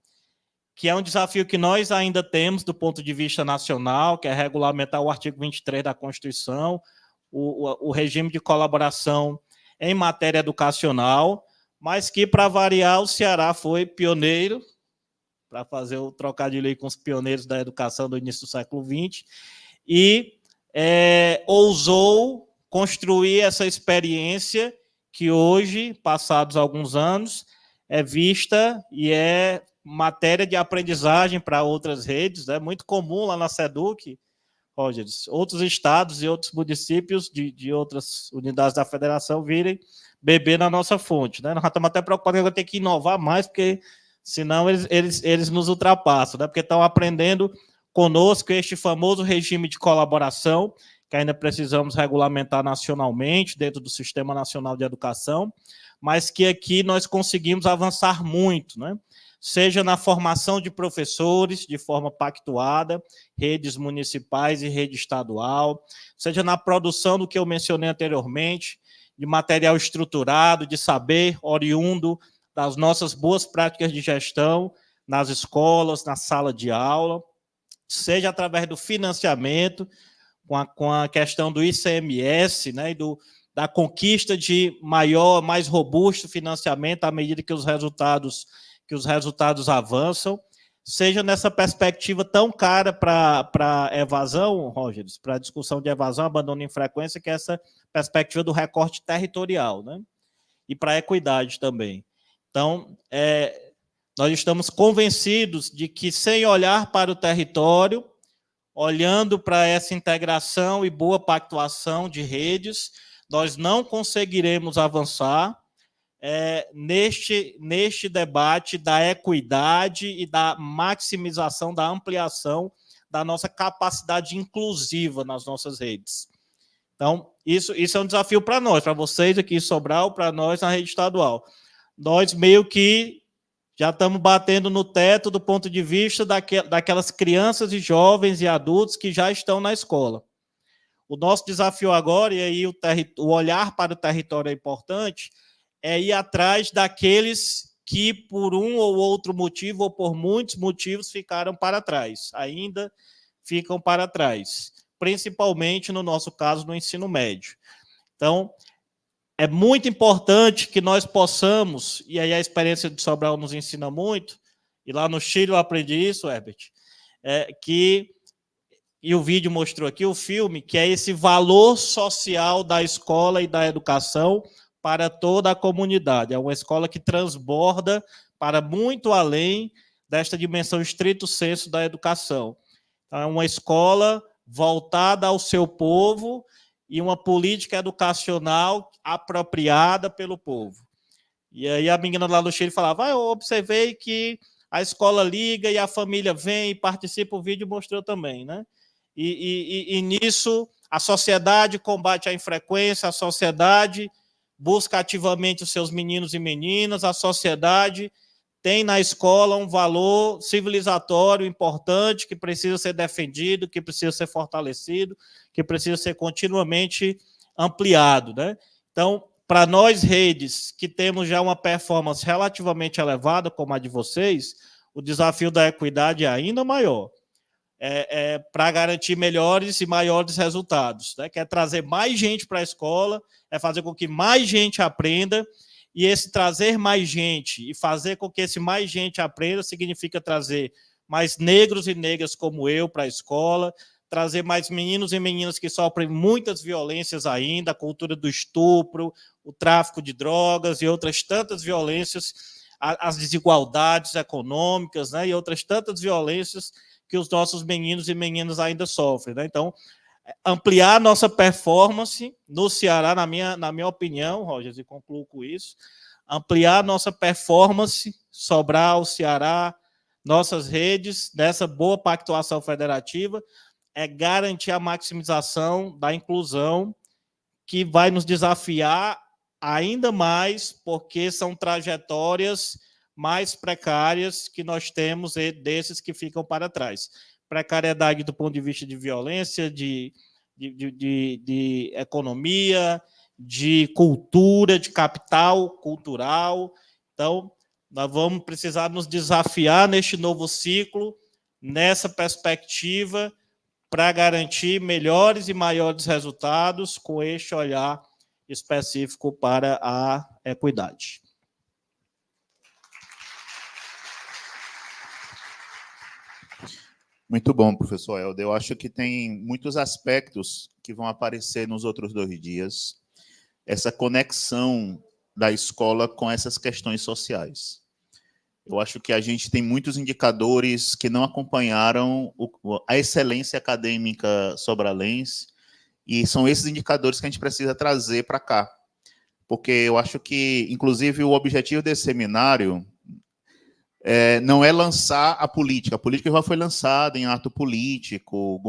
Que é um desafio que nós ainda temos do ponto de vista nacional, que é regulamentar o artigo 23 da Constituição, o regime de colaboração em matéria educacional, mas que, para variar, o Ceará foi pioneiro, para fazer o trocadilho aí com os pioneiros da educação do início do século XX, e ousou construir essa experiência que hoje, passados alguns anos, é vista e é matéria de aprendizagem para outras redes. É muito comum lá na SEDUC, Rogers, outros estados e outros municípios de outras unidades da federação virem beber na nossa fonte, né? Nós estamos até preocupados que eu vou ter que inovar mais, porque senão eles nos ultrapassam, né? Porque estão aprendendo conosco este famoso regime de colaboração, que ainda precisamos regulamentar nacionalmente, dentro do Sistema Nacional de Educação, mas que aqui nós conseguimos avançar muito, né? Seja na formação de professores, de forma pactuada, redes municipais e rede estadual, seja na produção do que eu mencionei anteriormente, de material estruturado, de saber oriundo das nossas boas práticas de gestão nas escolas, na sala de aula, seja através do financiamento, com a questão do ICMS, né, e da conquista de maior, mais robusto financiamento à medida que os resultados avançam, seja nessa perspectiva tão cara para evasão, Rogers, para a discussão de evasão, abandono e infrequência, que é essa perspectiva do recorte territorial, né, e para a equidade também. Então, nós estamos convencidos de que, sem olhar para o território, olhando para essa integração e boa pactuação de redes, nós não conseguiremos avançar neste debate da equidade e da maximização, da ampliação da nossa capacidade inclusiva nas nossas redes. Então, isso é um desafio para nós, para vocês aqui em Sobral, para nós na rede estadual. Nós meio que já estamos batendo no teto do ponto de vista daquelas crianças e jovens e adultos que já estão na escola. O nosso desafio agora, e aí o olhar para o território é importante, é ir atrás daqueles que, por um ou outro motivo, ou por muitos motivos, ficaram para trás, ainda ficam para trás, principalmente, no nosso caso, no ensino médio. Então, é muito importante que nós possamos, e aí a experiência de Sobral nos ensina muito, e lá no Chile eu aprendi isso, Herbert, e o vídeo mostrou aqui, o filme, que é esse valor social da escola e da educação para toda a comunidade. É uma escola que transborda para muito além desta dimensão estrito sensu da educação. Então, é uma escola voltada ao seu povo e uma política educacional apropriada pelo povo. E aí a menina lá do Chile falava, eu observei que a escola liga e a família vem e participa, o vídeo mostrou também, né? E nisso a sociedade combate a infrequência, a sociedade busca ativamente os seus meninos e meninas, a sociedade tem na escola um valor civilizatório importante que precisa ser defendido, que precisa ser fortalecido, que precisa ser continuamente ampliado, né? Então, para nós, redes, que temos já uma performance relativamente elevada, como a de vocês, o desafio da equidade é ainda maior. Para garantir melhores e maiores resultados, né? Que é trazer mais gente para a escola, é fazer com que mais gente aprenda, e esse trazer mais gente e fazer com que esse mais gente aprenda significa trazer mais negros e negras como eu para a escola, trazer mais meninos e meninas que sofrem muitas violências ainda, a cultura do estupro, o tráfico de drogas e outras tantas violências, as desigualdades econômicas, né, e outras tantas violências que os nossos meninos e meninas ainda sofrem, né? Então, ampliar nossa performance no Ceará, na minha opinião, Rogers, e concluo com isso, ampliar nossa performance, Sobral, Ceará, nossas redes, dessa boa pactuação federativa, é garantir a maximização da inclusão, que vai nos desafiar ainda mais, porque são trajetórias mais precárias que nós temos desses que ficam para trás. Precariedade do ponto de vista de violência, de economia, de cultura, de capital cultural. Então, nós vamos precisar nos desafiar neste novo ciclo, nessa perspectiva, para garantir melhores e maiores resultados com este olhar específico para a equidade. Muito bom, professor Helder. Eu acho que tem muitos aspectos que vão aparecer nos outros 2 dias. Essa conexão da escola com essas questões sociais. Eu acho que a gente tem muitos indicadores que não acompanharam a excelência acadêmica sobralense, e são esses indicadores que a gente precisa trazer para cá. Porque eu acho que, inclusive, o objetivo desse seminário não é lançar a política já foi lançada em ato político,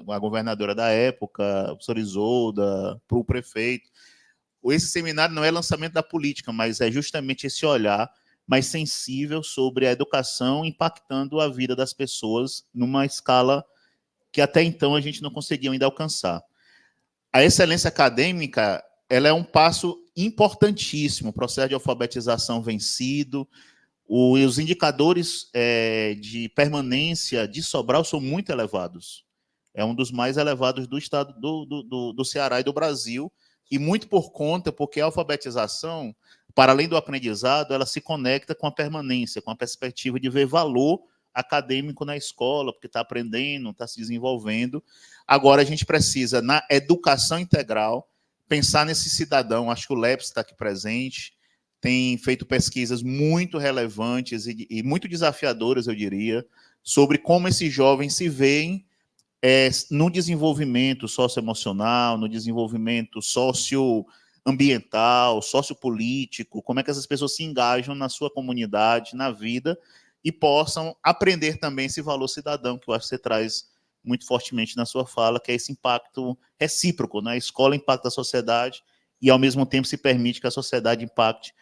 a governadora da época, o professor Isolda, para o prefeito. Esse seminário não é lançamento da política, mas é justamente esse olhar mais sensível sobre a educação impactando a vida das pessoas numa escala que até então a gente não conseguiu ainda alcançar. A excelência acadêmica, ela é um passo importantíssimo, o processo de alfabetização vencido, os indicadores de permanência de Sobral são muito elevados. É um dos mais elevados do estado do Ceará e do Brasil, e muito porque a alfabetização, para além do aprendizado, ela se conecta com a permanência, com a perspectiva de ver valor acadêmico na escola, porque está aprendendo, está se desenvolvendo. Agora, a gente precisa, na educação integral, pensar nesse cidadão. Acho que o LEPS está aqui presente, tem feito pesquisas muito relevantes e muito desafiadoras, eu diria, sobre como esses jovens se veem no desenvolvimento socioemocional, no desenvolvimento socioambiental, sociopolítico, como é que essas pessoas se engajam na sua comunidade, na vida, e possam aprender também esse valor cidadão, que eu acho que você traz muito fortemente na sua fala, que é esse impacto recíproco, né? A escola impacta a sociedade e, ao mesmo tempo, se permite que a sociedade impacte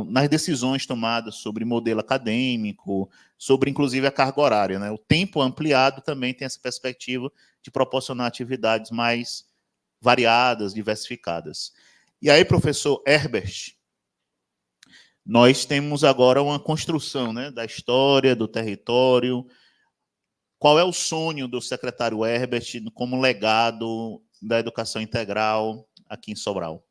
nas decisões tomadas sobre modelo acadêmico, sobre, inclusive, a carga horária, né? O tempo ampliado também tem essa perspectiva de proporcionar atividades mais variadas, diversificadas. E aí, professor Herbert, nós temos agora uma construção, né, da história, do território. Qual é o sonho do secretário Herbert como legado da educação integral aqui em Sobral?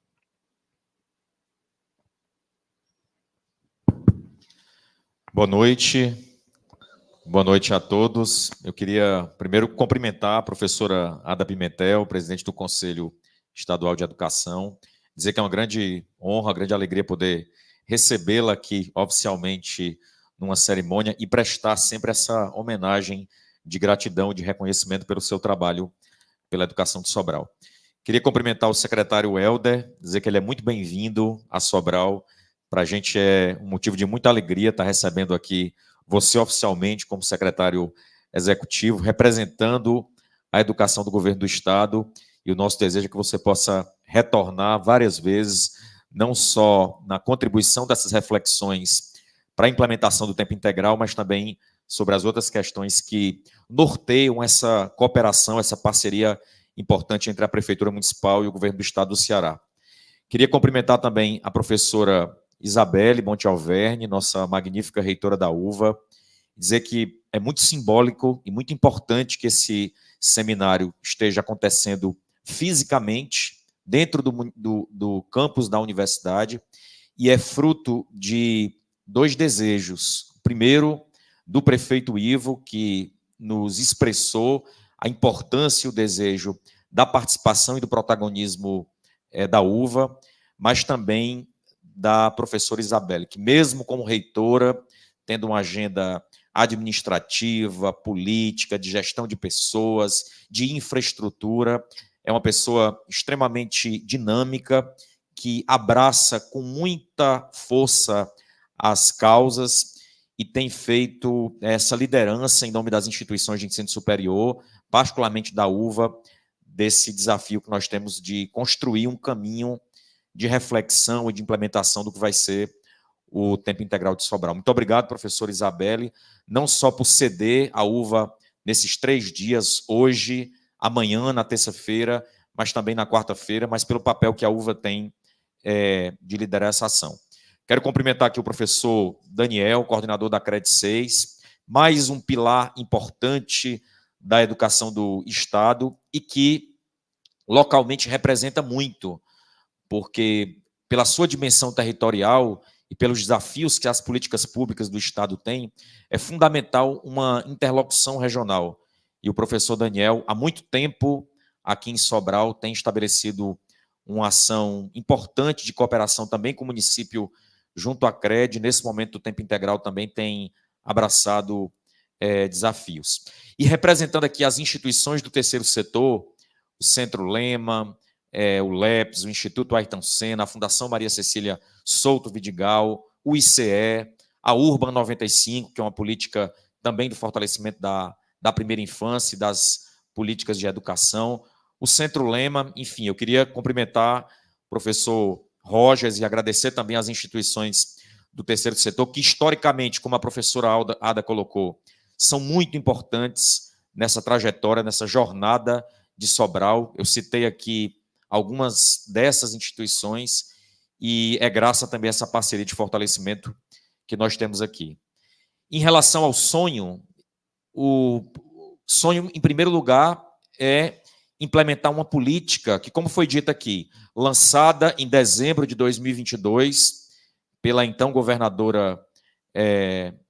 Boa noite a todos. Eu queria primeiro cumprimentar a professora Ada Pimentel, presidente do Conselho Estadual de Educação, dizer que é uma grande honra, uma grande alegria poder recebê-la aqui oficialmente numa cerimônia e prestar sempre essa homenagem de gratidão, de reconhecimento pelo seu trabalho pela educação de Sobral. Queria cumprimentar o secretário Helder, dizer que ele é muito bem-vindo a Sobral. Para a gente é um motivo de muita alegria estar recebendo aqui você oficialmente como secretário executivo, representando a educação do governo do Estado, e o nosso desejo é que você possa retornar várias vezes, não só na contribuição dessas reflexões para a implementação do tempo integral, mas também sobre as outras questões que norteiam essa cooperação, essa parceria importante entre a Prefeitura Municipal e o governo do Estado do Ceará. Queria cumprimentar também a professora Isabelle Monte Alverne, nossa magnífica reitora da UVA, dizer que é muito simbólico e muito importante que esse seminário esteja acontecendo fisicamente dentro do campus da universidade, e é fruto de 2 desejos. O primeiro, do prefeito Ivo, que nos expressou a importância e o desejo da participação e do protagonismo da UVA, mas também da professora Isabelle, que mesmo como reitora, tendo uma agenda administrativa, política, de gestão de pessoas, de infraestrutura. É uma pessoa extremamente dinâmica, que abraça com muita força as causas e tem feito essa liderança em nome das instituições de ensino superior, particularmente da UVA, desse desafio que nós temos de construir um caminho de reflexão e de implementação do que vai ser o tempo integral de Sobral. Muito obrigado, professora Isabelle, não só por ceder a UVA nesses 3 dias, hoje, amanhã, na terça-feira, mas também na quarta-feira, mas pelo papel que a UVA tem de liderar essa ação. Quero cumprimentar aqui o professor Daniel, coordenador da CRED 6, mais um pilar importante da educação do Estado e que localmente representa muito, porque pela sua dimensão territorial e pelos desafios que as políticas públicas do Estado têm, é fundamental uma interlocução regional. E o professor Daniel, há muito tempo, aqui em Sobral, tem estabelecido uma ação importante de cooperação também com o município junto à CRED. Nesse momento do tempo integral também tem abraçado desafios. E representando aqui as instituições do terceiro setor, o Centro Lema, o LEPS, o Instituto Ayrton Senna, a Fundação Maria Cecília Souto Vidigal, o ICE, a Urban 95, que é uma política também do fortalecimento da primeira infância e das políticas de educação, o Centro Lema, enfim, eu queria cumprimentar o professor Rogers e agradecer também às instituições do terceiro setor, que historicamente, como a professora Ada colocou, são muito importantes nessa trajetória, nessa jornada de Sobral. Eu citei aqui algumas dessas instituições e é graças também a essa parceria de fortalecimento que nós temos aqui. Em relação ao sonho, o sonho, em primeiro lugar, é implementar uma política que, como foi dito aqui, lançada em dezembro de 2022 pela então governadora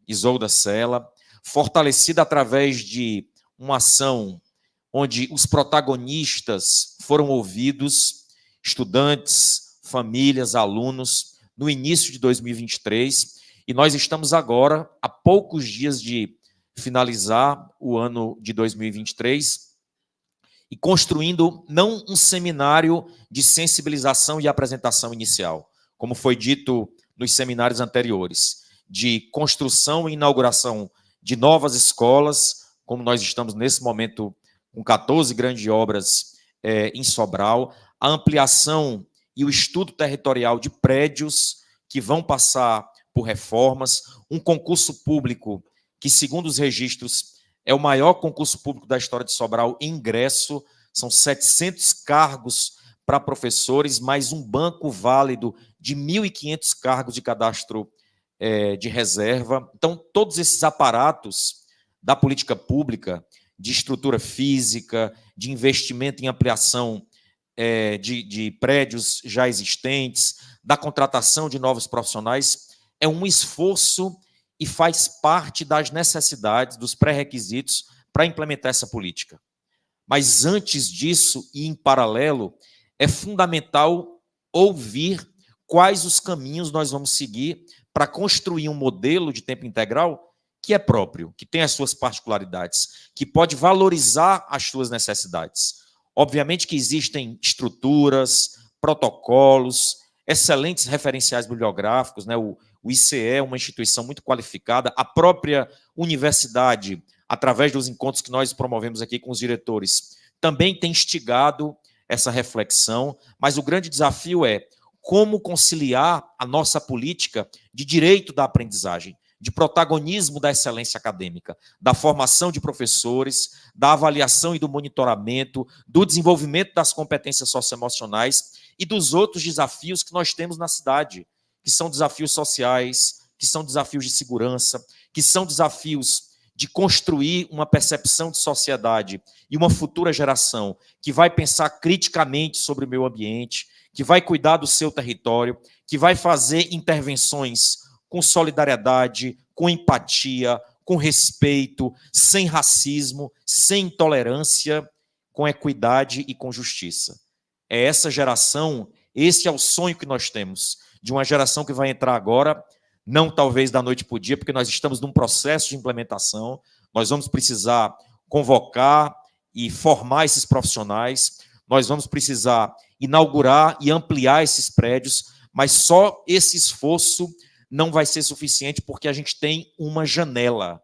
Isolda Sela, fortalecida através de uma ação onde os protagonistas foram ouvidos, estudantes, famílias, alunos, no início de 2023, e nós estamos agora, a poucos dias de finalizar o ano de 2023, e construindo não um seminário de sensibilização e apresentação inicial, como foi dito nos seminários anteriores, de construção e inauguração de novas escolas, como nós estamos nesse momento com 14 grandes obras em Sobral, a ampliação e o estudo territorial de prédios que vão passar por reformas, um concurso público que, segundo os registros, é o maior concurso público da história de Sobral em ingresso, são 700 cargos para professores, mais um banco válido de 1.500 cargos de cadastro de reserva. Então, todos esses aparatos da política pública, de estrutura física, de investimento em ampliação de prédios já existentes, da contratação de novos profissionais, é um esforço e faz parte das necessidades, dos pré-requisitos para implementar essa política. Mas antes disso, e em paralelo, é fundamental ouvir quais os caminhos nós vamos seguir para construir um modelo de tempo integral que é próprio, que tem as suas particularidades, que pode valorizar as suas necessidades. Obviamente que existem estruturas, protocolos, excelentes referenciais bibliográficos, né? O ICE é uma instituição muito qualificada, a própria universidade, através dos encontros que nós promovemos aqui com os diretores, também tem instigado essa reflexão, mas o grande desafio é como conciliar a nossa política de direito da aprendizagem, de protagonismo da excelência acadêmica, da formação de professores, da avaliação e do monitoramento, do desenvolvimento das competências socioemocionais e dos outros desafios que nós temos na cidade, que são desafios sociais, que são desafios de segurança, que são desafios de construir uma percepção de sociedade e uma futura geração que vai pensar criticamente sobre o meio ambiente, que vai cuidar do seu território, que vai fazer intervenções com solidariedade, com empatia, com respeito, sem racismo, sem intolerância, com equidade e com justiça. É essa geração, esse é o sonho que nós temos, de uma geração que vai entrar agora não talvez da noite para o dia, porque nós estamos num processo de implementação, nós vamos precisar convocar e formar esses profissionais, nós vamos precisar inaugurar e ampliar esses prédios, mas só esse esforço não vai ser suficiente, porque a gente tem uma janela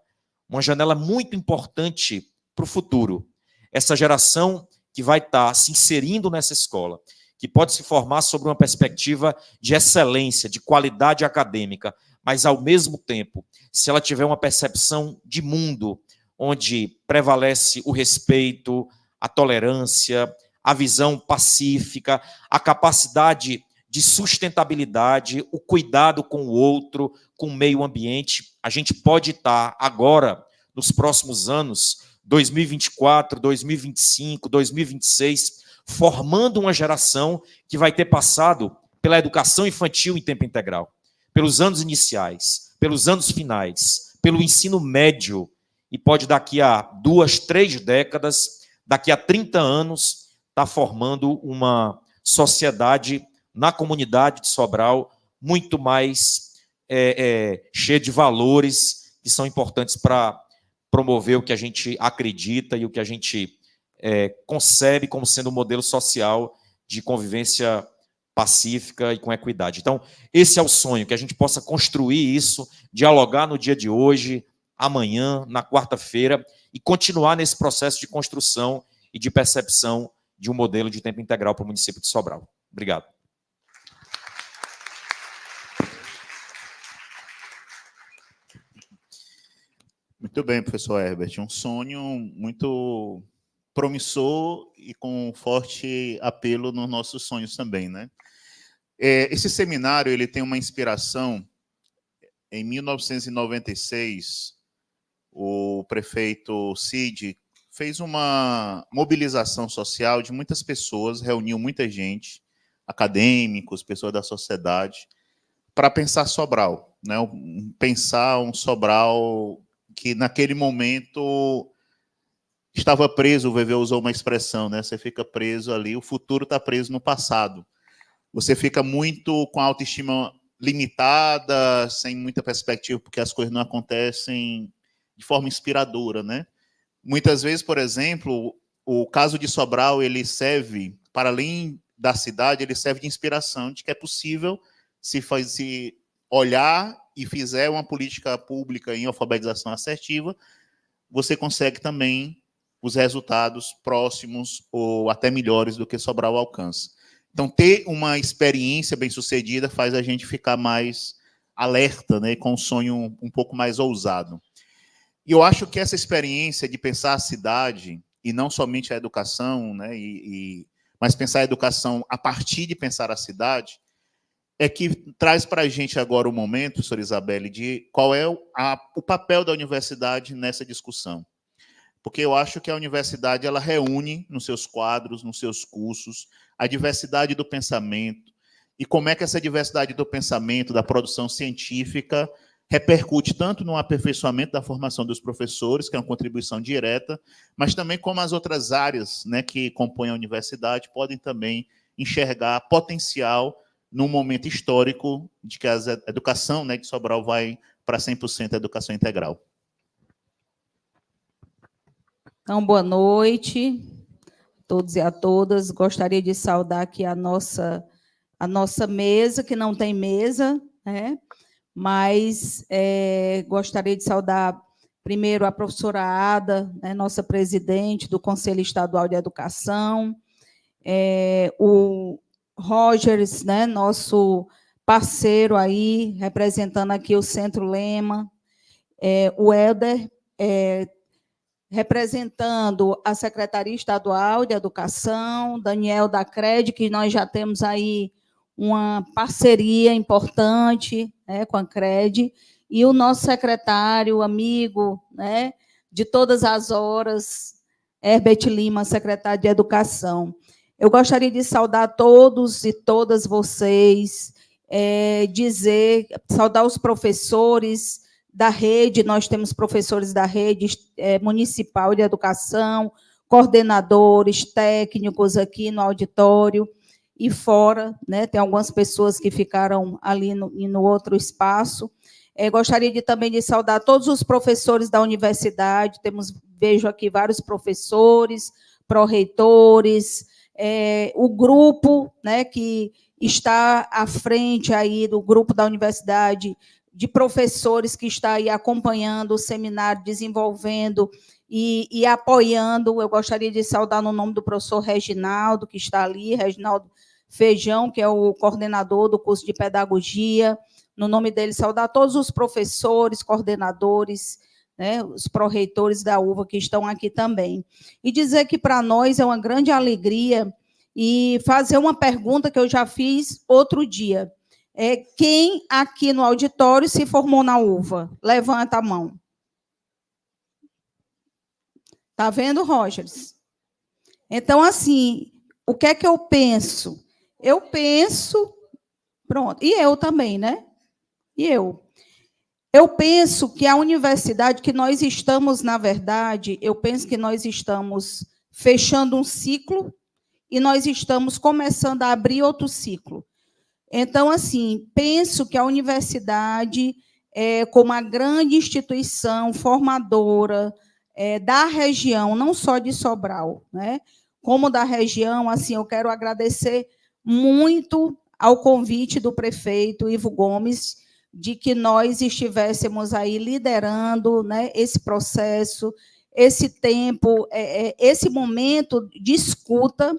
muito importante para o futuro. Essa geração que vai estar se inserindo nessa escola, que pode se formar sobre uma perspectiva de excelência, de qualidade acadêmica, mas, ao mesmo tempo, se ela tiver uma percepção de mundo onde prevalece o respeito, a tolerância, a visão pacífica, a capacidade de sustentabilidade, o cuidado com o outro, com o meio ambiente, a gente pode estar agora, nos próximos anos, 2024, 2025, 2026, formando uma geração que vai ter passado pela educação infantil em tempo integral, pelos anos iniciais, pelos anos finais, pelo ensino médio, e pode daqui a 2, 3 décadas, daqui a 30 anos, estar formando uma sociedade na comunidade de Sobral muito mais cheia de valores que são importantes para promover o que a gente acredita e o que a gente concebe como sendo um modelo social de convivência pacífica e com equidade. Então, esse é o sonho, que a gente possa construir isso, dialogar no dia de hoje, amanhã, na quarta-feira, e continuar nesse processo de construção e de percepção de um modelo de tempo integral para o município de Sobral. Obrigado. Muito bem, professor Herbert. Um sonho muito promissor e com forte apelo nos nossos sonhos também, né? Esse seminário ele tem uma inspiração. Em 1996, o prefeito Cid fez uma mobilização social de muitas pessoas, reuniu muita gente, acadêmicos, pessoas da sociedade, para pensar Sobral, né? Pensar um Sobral que naquele momento estava preso. O VV usou uma expressão, né? Você fica preso ali, o futuro está preso no passado. Você fica muito com a autoestima limitada, sem muita perspectiva, porque as coisas não acontecem de forma inspiradora, né? Muitas vezes, por exemplo, o caso de Sobral, ele serve, para além da cidade, ele serve de inspiração, de que é possível se olhar e fizer uma política pública em alfabetização assertiva, você consegue também os resultados próximos ou até melhores do que Sobral alcança. Então, ter uma experiência bem-sucedida faz a gente ficar mais alerta, né, com um sonho um pouco mais ousado. E eu acho que essa experiência de pensar a cidade, e não somente a educação, né, mas pensar a educação a partir de pensar a cidade, é que traz para a gente agora o momento, professora Isabelle, de qual é o papel da universidade nessa discussão. Porque eu acho que a universidade ela reúne nos seus quadros, nos seus cursos, a diversidade do pensamento, e como é que essa diversidade do pensamento, da produção científica, repercute tanto no aperfeiçoamento da formação dos professores, que é uma contribuição direta, mas também como as outras áreas, né, que compõem a universidade podem também enxergar potencial num momento histórico de que a educação, né, de Sobral vai para 100% educação integral. Então, boa noite a todos e a todas. Gostaria de saudar aqui a nossa mesa, que não tem mesa, né? Mas gostaria de saudar primeiro a professora Ada, né, nossa presidente do Conselho Estadual de Educação, o Rogers, né, nosso parceiro aí, representando aqui o Centro Lema, o Helder, representando a Secretaria Estadual de Educação, Daniel da CRED, que nós já temos aí uma parceria importante, né, com a CRED, e o nosso secretário, amigo, né, de todas as horas, Herbert Lima, secretário de Educação. Eu gostaria de saudar todos e todas vocês, saudar os professores da rede, nós temos professores da rede municipal de educação, coordenadores, técnicos aqui no auditório, e fora, né? Tem algumas pessoas que ficaram ali no outro espaço. Gostaria também de saudar todos os professores da universidade, vejo aqui vários professores, pró-reitores, o grupo, né, que está à frente aí do grupo da universidade, de professores que está aí acompanhando o seminário, desenvolvendo e apoiando. Eu gostaria de saudar no nome do professor Reginaldo, que está ali, Reginaldo Feijão, que é o coordenador do curso de pedagogia. No nome dele, saudar todos os professores, coordenadores, né, os pró-reitores da UVA que estão aqui também. E dizer que para nós é uma grande alegria e fazer uma pergunta que eu já fiz outro dia. Quem aqui no auditório se formou na UVA? Levanta a mão. Está vendo, Rogers? Então, assim, o que é que eu penso? Eu penso... Pronto. E eu também, né? E eu penso que a universidade, que nós estamos, na verdade, eu penso que nós estamos fechando um ciclo e nós estamos começando a abrir outro ciclo. Então, assim, penso que a universidade, como uma grande instituição formadora da região, não só de Sobral, né, como da região, assim, eu quero agradecer muito ao convite do prefeito Ivo Gomes, de que nós estivéssemos aí liderando, né, esse processo, esse tempo, esse momento de escuta,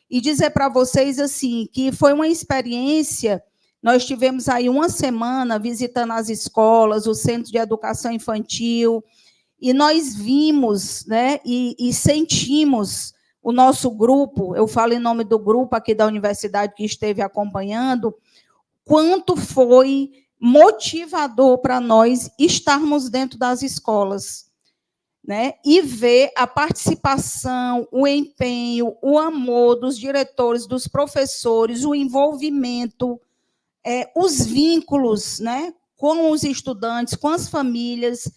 e dizer para vocês assim que foi uma experiência. Nós tivemos aí uma semana visitando as escolas, o Centro de Educação Infantil, e nós vimos, né, e sentimos o nosso grupo, eu falo em nome do grupo aqui da universidade que esteve acompanhando, quanto foi motivador para nós estarmos dentro das escolas, né? E ver a participação, o empenho, o amor dos diretores, dos professores, o envolvimento, os vínculos, né, com os estudantes, com as famílias,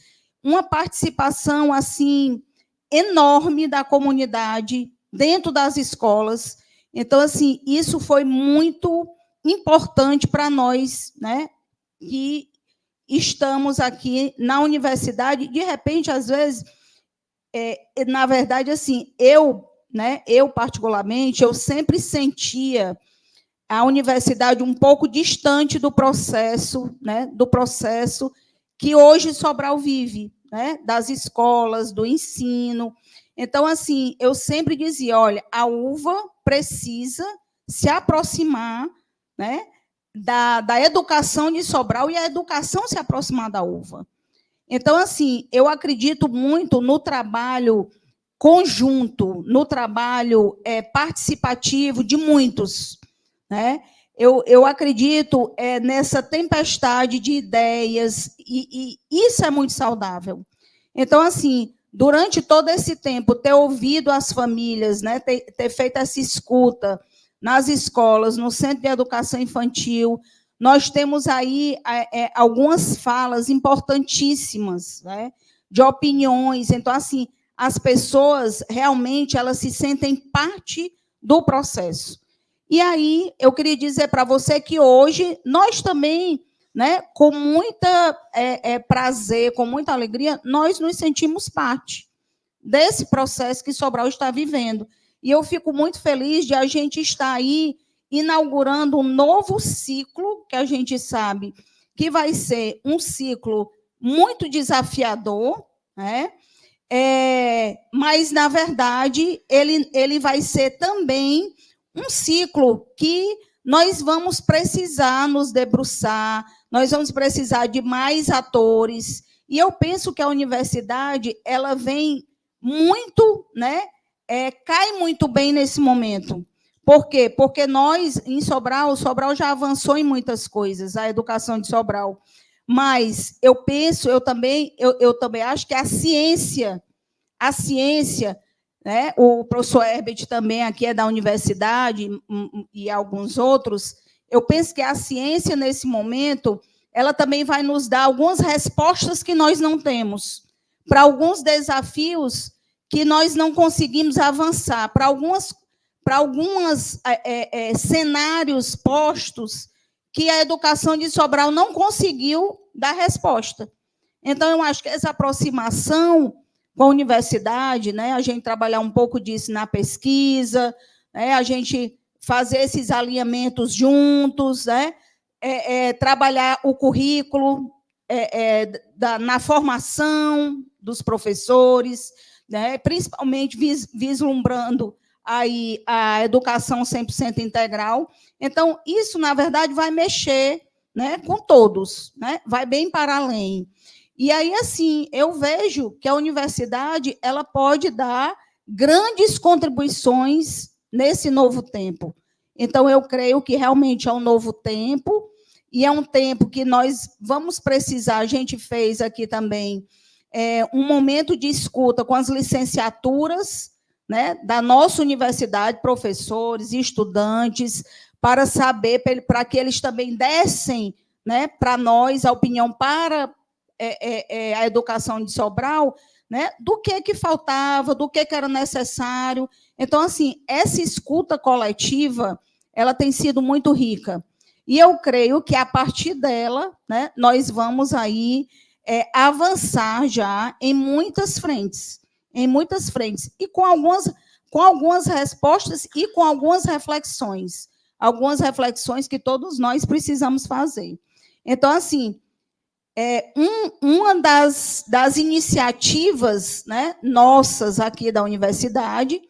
uma participação assim enorme da comunidade dentro das escolas. Então, assim, isso foi muito importante para nós, né, que estamos aqui na universidade. De repente, às vezes, na verdade, assim, eu particularmente, eu sempre sentia a universidade um pouco distante do processo, né, que hoje Sobral vive, né, das escolas, do ensino. Então, assim, eu sempre dizia, olha, a UVA precisa se aproximar, né, da educação de Sobral e a educação se aproximar da UVA. Então, assim, eu acredito muito no trabalho conjunto, no trabalho participativo de muitos, né? Eu acredito nessa tempestade de ideias, e isso é muito saudável. Então, assim, durante todo esse tempo, ter ouvido as famílias, né, ter feito essa escuta nas escolas, no Centro de Educação Infantil, nós temos aí algumas falas importantíssimas, né, de opiniões. Então, assim, as pessoas realmente elas se sentem parte do processo. E aí, eu queria dizer para você que hoje nós também, né, com muita prazer, com muita alegria, nós nos sentimos parte desse processo que Sobral está vivendo. E eu fico muito feliz de a gente estar aí inaugurando um novo ciclo, que a gente sabe que vai ser um ciclo muito desafiador, né? Mas, na verdade, ele vai ser também um ciclo que nós vamos precisar nos debruçar, nós vamos precisar de mais atores, e eu penso que a universidade ela vem muito, né, cai muito bem nesse momento. Por quê? Porque nós, em Sobral já avançou em muitas coisas, a educação de Sobral, mas eu penso, eu também acho que a ciência, né, o professor Herbert também aqui é da universidade, e alguns outros, eu penso que a ciência, nesse momento, ela também vai nos dar algumas respostas que nós não temos, para alguns desafios que nós não conseguimos avançar, para para alguns cenários postos que a educação de Sobral não conseguiu dar resposta. Então, eu acho que essa aproximação com a universidade, né, a gente trabalhar um pouco disso na pesquisa, né, a gente fazer esses alinhamentos juntos, né, trabalhar o currículo na formação dos professores, né, principalmente vislumbrando aí a educação 100% integral. Então, isso, na verdade, vai mexer, né, com todos, né, vai bem para além. E aí, assim, eu vejo que a universidade ela pode dar grandes contribuições nesse novo tempo. Então, eu creio que realmente é um novo tempo, e é um tempo que nós vamos precisar, a gente fez aqui também um momento de escuta com as licenciaturas, né, da nossa universidade, professores, estudantes, para saber, para que eles também dessem, né, para nós a opinião para a educação de Sobral, né, do que faltava, do que era necessário. Então, assim, essa escuta coletiva, ela tem sido muito rica. E eu creio que, a partir dela, né, nós vamos aí avançar já em muitas frentes, e com algumas respostas e com algumas reflexões que todos nós precisamos fazer. Então, assim, uma das iniciativas, né, nossas aqui da universidade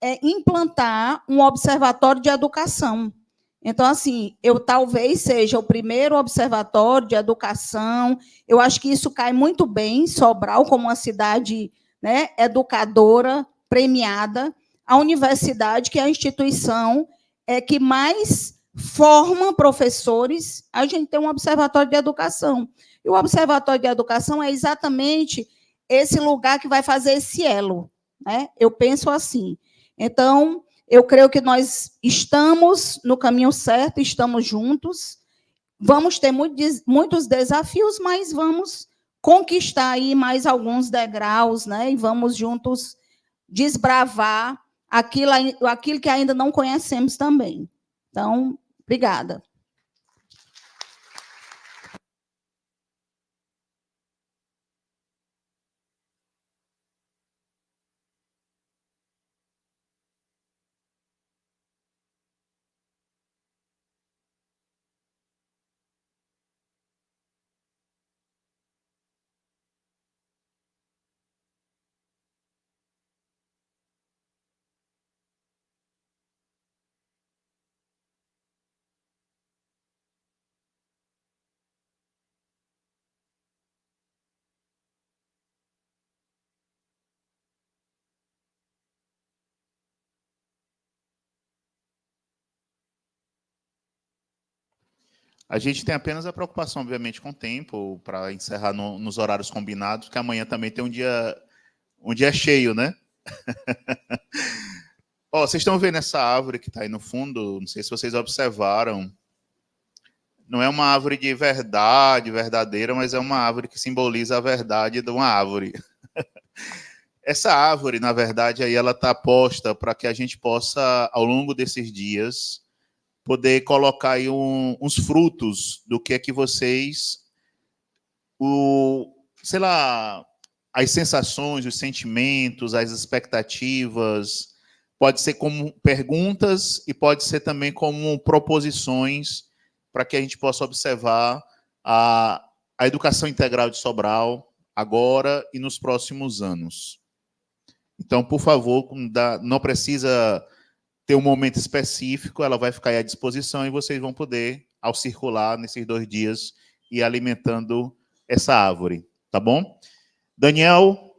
é implantar um observatório de educação. Então, assim, eu talvez seja o primeiro observatório de educação. Eu acho que isso cai muito bem em Sobral, como uma cidade, né, educadora, premiada. A universidade, que é a instituição que mais forma professores, a gente tem um observatório de educação. E o observatório de educação é exatamente esse lugar que vai fazer esse elo, né? Eu penso assim. Então, eu creio que nós estamos no caminho certo, estamos juntos, vamos ter muitos desafios, mas vamos conquistar aí mais alguns degraus, né? E vamos juntos desbravar aquilo que ainda não conhecemos também. Então, obrigada. A gente tem apenas a preocupação, obviamente, com o tempo, para encerrar nos horários combinados, que amanhã também tem um dia cheio, né? Ó, vocês estão vendo essa árvore que está aí no fundo? Não sei se vocês observaram. Não é uma árvore de verdade, verdadeira, mas é uma árvore que simboliza a verdade de uma árvore. Essa árvore, na verdade, aí ela está posta para que a gente possa, ao longo desses dias, poder colocar aí uns frutos do que é que vocês, sei lá, as sensações, os sentimentos, as expectativas, pode ser como perguntas e pode ser também como proposições para que a gente possa observar a educação integral de Sobral agora e nos próximos anos. Então, por favor, não precisa ter um momento específico, ela vai ficar aí à disposição e vocês vão poder, ao circular nesses 2 dias, ir alimentando essa árvore, tá bom? Daniel,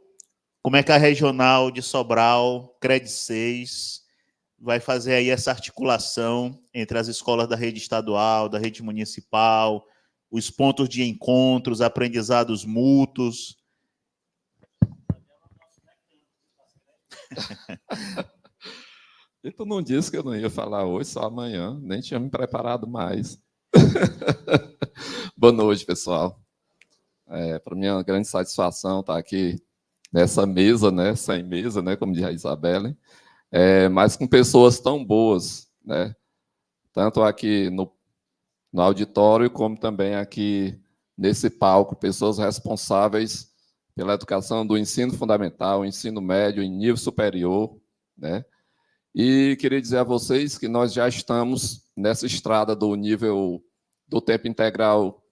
como é que a Regional de Sobral, CRED 6, vai fazer aí essa articulação entre as escolas da rede estadual, da rede municipal, os pontos de encontro, os aprendizados mútuos? E tu não disse que eu não ia falar hoje, só amanhã, nem tinha me preparado mais. Boa noite, pessoal. Para mim é uma grande satisfação estar aqui nessa mesa, né, sem mesa, né, como diz a Isabelle. mas com pessoas tão boas, né? Tanto aqui no auditório, como também aqui nesse palco, pessoas responsáveis pela educação do ensino fundamental, ensino médio, em nível superior, né? E queria dizer a vocês que nós já estamos nessa estrada do nível do tempo integral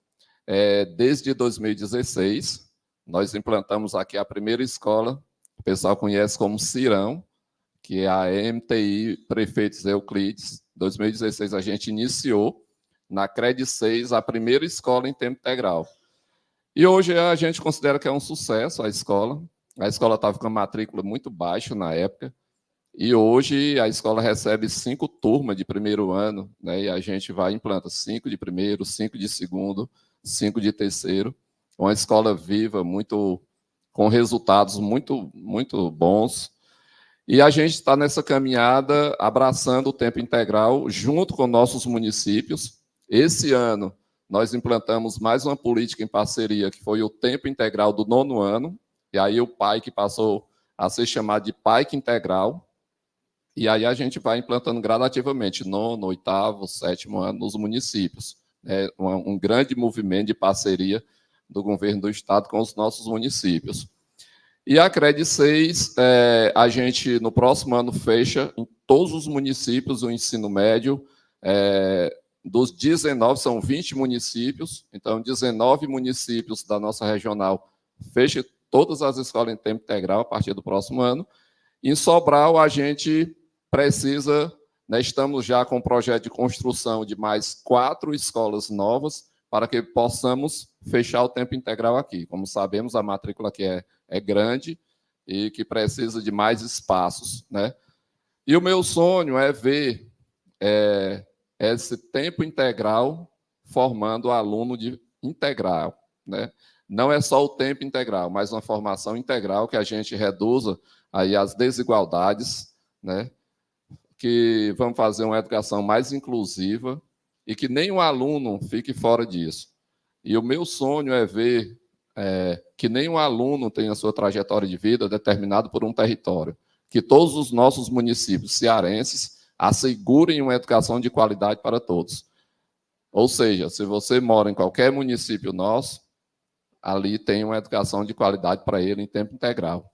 desde 2016. Nós implantamos aqui a primeira escola, o pessoal conhece como Cirão, que é a MTI Prefeitos Euclides. Em 2016, a gente iniciou na CRED 6 a primeira escola em tempo integral. E hoje a gente considera que é um sucesso a escola. A escola estava com uma matrícula muito baixa na época, e hoje a escola recebe 5 turmas de primeiro ano, né? E a gente vai e implanta 5 de primeiro, 5 de segundo, 5 de terceiro. Uma escola viva, com resultados muito, muito bons. E a gente está nessa caminhada abraçando o tempo integral junto com nossos municípios. Esse ano, nós implantamos mais uma política em parceria, que foi o tempo integral do 9º ano, e aí o PAIC passou a ser chamado de PAIC Integral, e aí a gente vai implantando gradativamente, 9º, 8º, 7º ano nos municípios. É um grande movimento de parceria do governo do estado com os nossos municípios. E a CRED 6, a gente, no próximo ano, fecha em todos os municípios o ensino médio. Dos 19, são 20 municípios, então 19 municípios da nossa regional fecha todas as escolas em tempo integral a partir do próximo ano. Em Sobral, a gente precisa, né, estamos já com um projeto de construção de mais 4 escolas novas para que possamos fechar o tempo integral aqui. Como sabemos, a matrícula aqui é grande e que precisa de mais espaços, né? E o meu sonho é ver esse tempo integral formando aluno de integral, né? Não é só o tempo integral, mas uma formação integral que a gente reduza aí as desigualdades, né? Que vamos fazer uma educação mais inclusiva e que nenhum aluno fique fora disso. E o meu sonho é ver que nenhum aluno tenha a sua trajetória de vida determinada por um território, que todos os nossos municípios cearenses assegurem uma educação de qualidade para todos. Ou seja, se você mora em qualquer município nosso, ali tem uma educação de qualidade para ele em tempo integral.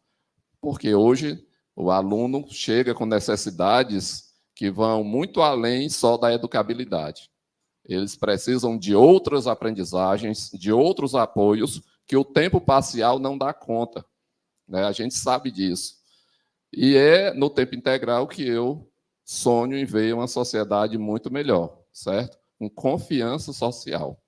Porque hoje o aluno chega com necessidades que vão muito além só da educabilidade. Eles precisam de outras aprendizagens, de outros apoios, que o tempo parcial não dá conta, né? A gente sabe disso. E é no tempo integral que eu sonho em ver uma sociedade muito melhor, certo? Com confiança social,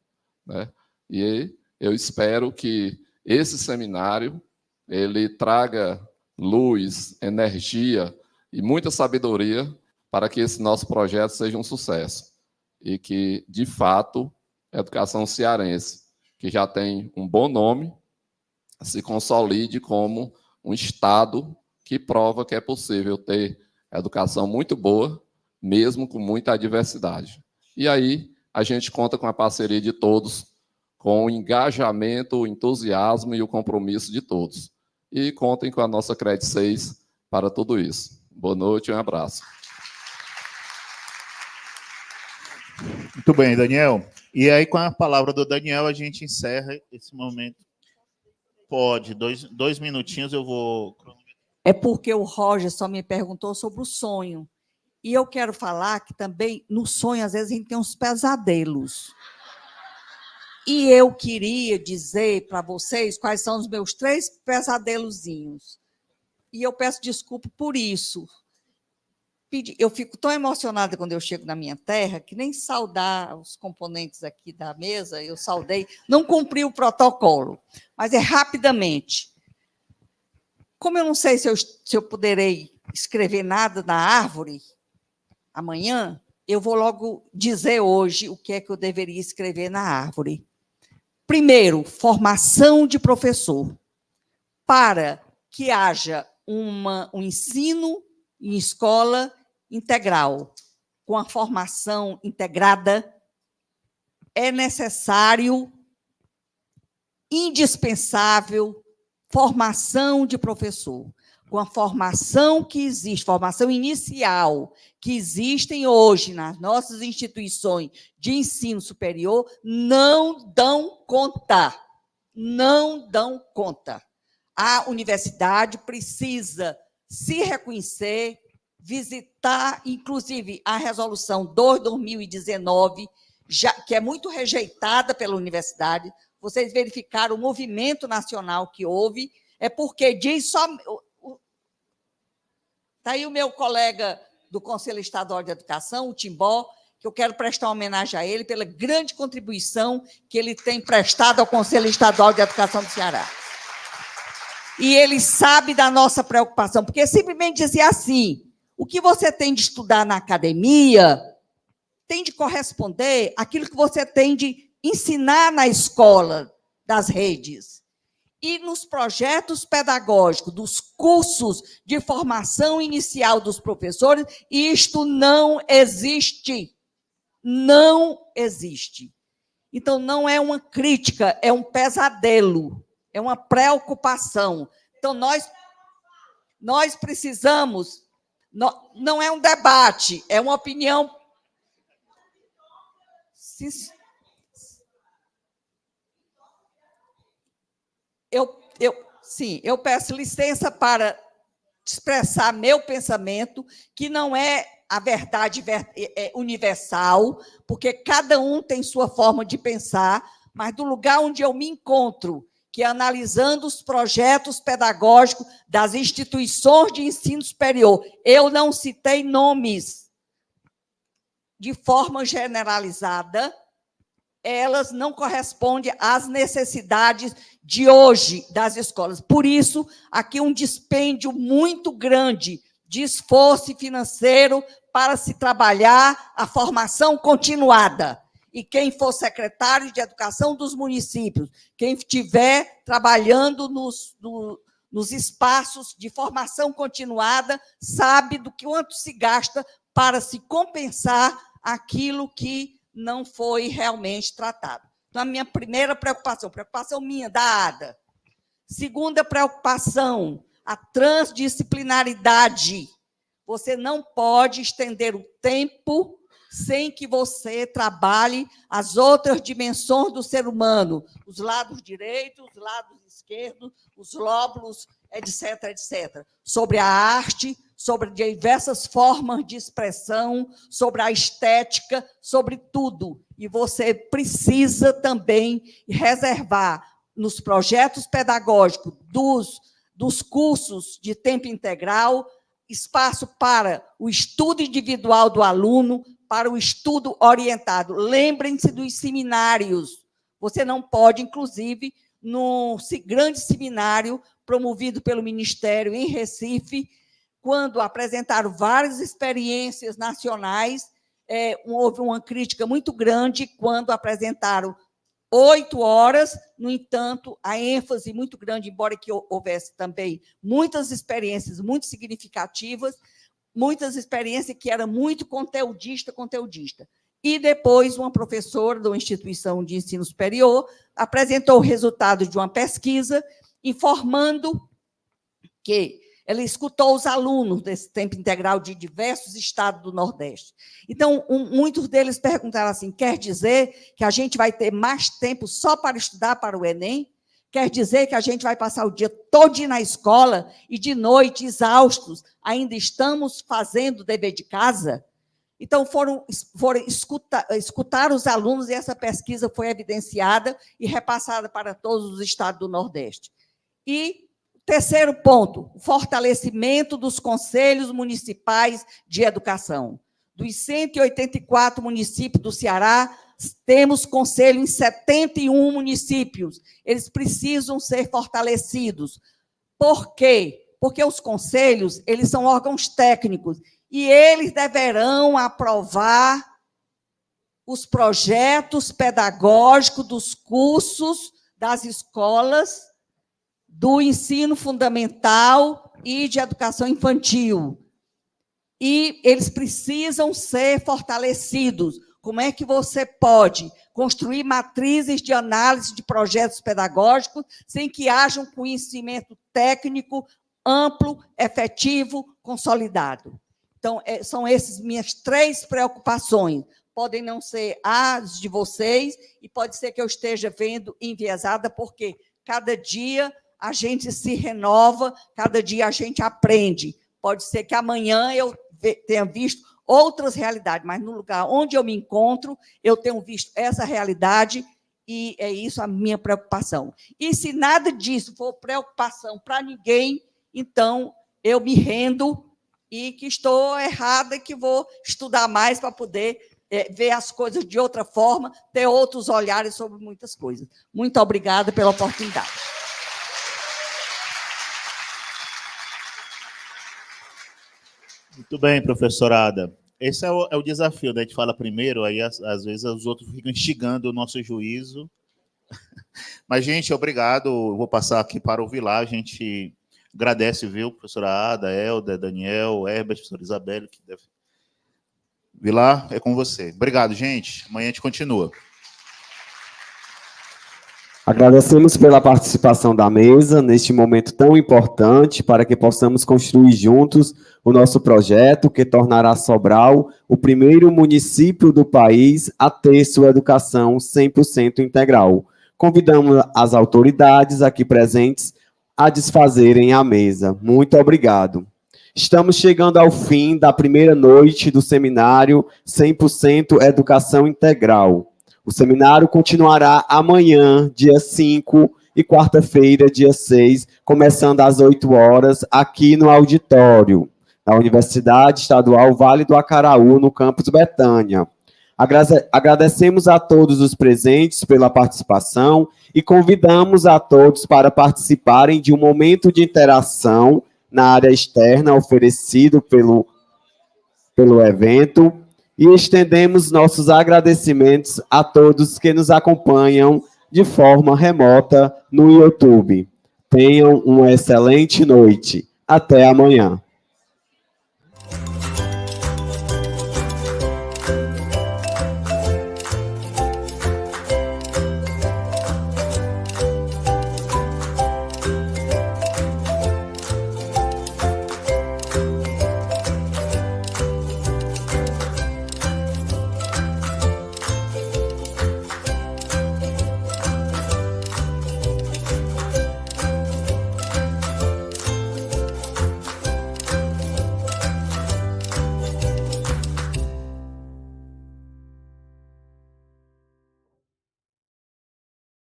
né? E eu espero que esse seminário ele traga luz, energia e muita sabedoria para que esse nosso projeto seja um sucesso e que, de fato, a educação cearense, que já tem um bom nome, se consolide como um estado que prova que é possível ter educação muito boa, mesmo com muita adversidade. E aí a gente conta com a parceria de todos, com o engajamento, o entusiasmo e o compromisso de todos. E contem com a nossa CRED 6 para tudo isso. Boa noite e um abraço. Muito bem, Daniel. E aí, com a palavra do Daniel, a gente encerra esse momento. Pode, dois minutinhos eu vou... É porque o Roger só me perguntou sobre o sonho. E eu quero falar que também, no sonho, às vezes, a gente tem uns pesadelos. E eu queria dizer para vocês quais são os meus 3 pesadelozinhos. E eu peço desculpa por isso. Eu fico tão emocionada quando eu chego na minha terra que nem saudar os componentes aqui da mesa, eu saudei, não cumpri o protocolo, mas é rapidamente. Como eu não sei se eu poderei escrever nada na árvore amanhã, eu vou logo dizer hoje o que é que eu deveria escrever na árvore. Primeiro, formação de professor, para que haja um ensino em escola integral, com a formação integrada, é necessário, indispensável, formação de professor. com a formação que existe, formação inicial, que existem hoje nas nossas instituições de ensino superior, não dão conta. Não dão conta. A universidade precisa se reconhecer, visitar, inclusive, a Resolução 2/2019, que é muito rejeitada pela universidade. Vocês verificaram o movimento nacional que houve, é porque diz só... Está aí o meu colega do Conselho Estadual de Educação, o Timbó, que eu quero prestar uma homenagem a ele pela grande contribuição que ele tem prestado ao Conselho Estadual de Educação do Ceará. E ele sabe da nossa preocupação, porque simplesmente dizia assim, o que você tem de estudar na academia tem de corresponder àquilo que você tem de ensinar na escola das redes. E nos projetos pedagógicos, dos cursos de formação inicial dos professores, isto não existe. Não existe. Então, não é uma crítica, é um pesadelo, é uma preocupação. Então, nós precisamos... Não é um debate, é uma opinião... Eu peço licença para expressar meu pensamento, que não é a verdade universal, porque cada um tem sua forma de pensar, mas do lugar onde eu me encontro, que é analisando os projetos pedagógicos das instituições de ensino superior, eu não citei nomes de forma generalizada, elas não correspondem às necessidades de hoje das escolas. Por isso, aqui um dispêndio muito grande de esforço financeiro para se trabalhar a formação continuada. E quem for secretário de Educação dos municípios, quem estiver trabalhando nos espaços de formação continuada, sabe do quanto se gasta para se compensar aquilo que não foi realmente tratado. Então, a minha primeira preocupação minha, da ADA. Segunda preocupação, a transdisciplinaridade. Você não pode estender o tempo sem que você trabalhe as outras dimensões do ser humano, os lados direitos, os lados esquerdos, os lóbulos, etc., etc. Sobre a arte, sobre diversas formas de expressão, sobre a estética, sobre tudo. E você precisa também reservar nos projetos pedagógicos dos cursos de tempo integral espaço para o estudo individual do aluno, para o estudo orientado. Lembrem-se dos seminários. Você não pode, inclusive, num grande seminário promovido pelo Ministério em Recife, quando apresentaram várias experiências nacionais, houve uma crítica muito grande quando apresentaram 8 horas, no entanto, a ênfase muito grande, embora que houvesse também muitas experiências muito significativas, muitas experiências que eram muito conteudista. E depois, uma professora de uma instituição de ensino superior apresentou o resultado de uma pesquisa informando que ela escutou os alunos desse tempo integral de diversos estados do Nordeste. Então, muitos deles perguntaram assim, quer dizer que a gente vai ter mais tempo só para estudar para o Enem? Quer dizer que a gente vai passar o dia todo na escola e, de noite, exaustos, ainda estamos fazendo o dever de casa? Então, foram escutar os alunos e essa pesquisa foi evidenciada e repassada para todos os estados do Nordeste. E terceiro ponto, o fortalecimento dos conselhos municipais de educação. Dos 184 municípios do Ceará, temos conselho em 71 municípios. Eles precisam ser fortalecidos. Por quê? Porque os conselhos, eles são órgãos técnicos e eles deverão aprovar os projetos pedagógicos dos cursos das escolas do ensino fundamental e de educação infantil. E eles precisam ser fortalecidos. Como é que você pode construir matrizes de análise de projetos pedagógicos sem que haja um conhecimento técnico amplo, efetivo, consolidado. Então, são essas minhas 3 preocupações. Podem não ser as de vocês, e pode ser que eu esteja vendo enviesada, porque cada dia a gente se renova, cada dia a gente aprende. Pode ser que amanhã eu tenha visto outras realidades, mas no lugar onde eu me encontro, eu tenho visto essa realidade, e é isso a minha preocupação. E se nada disso for preocupação para ninguém, então eu me rendo e que estou errada e que vou estudar mais para poder ver as coisas de outra forma, ter outros olhares sobre muitas coisas. Muito obrigada pela oportunidade. Muito bem, professorada. Esse é o desafio, né? A gente fala primeiro, aí às vezes os outros ficam instigando o nosso juízo. Mas, gente, obrigado. Eu vou passar aqui para o Vilar. A gente agradece, viu, professora Ada, Helder, Daniel, Herbert, professora Isabelle, que deve... Vilar, é com você. Obrigado, gente. Amanhã a gente continua. Agradecemos pela participação da mesa neste momento tão importante para que possamos construir juntos o nosso projeto que tornará Sobral o primeiro município do país a ter sua educação 100% integral. Convidamos as autoridades aqui presentes a desfazerem a mesa. Muito obrigado. Estamos chegando ao fim da primeira noite do seminário 100% Educação Integral. O seminário continuará amanhã, dia 5, e quarta-feira, dia 6, começando às 8 horas, aqui no auditório, da Universidade Estadual Vale do Acaraú, no campus Betânia. Agradecemos a todos os presentes pela participação e convidamos a todos para participarem de um momento de interação na área externa oferecido pelo evento, e estendemos nossos agradecimentos a todos que nos acompanham de forma remota no YouTube. Tenham uma excelente noite. Até amanhã.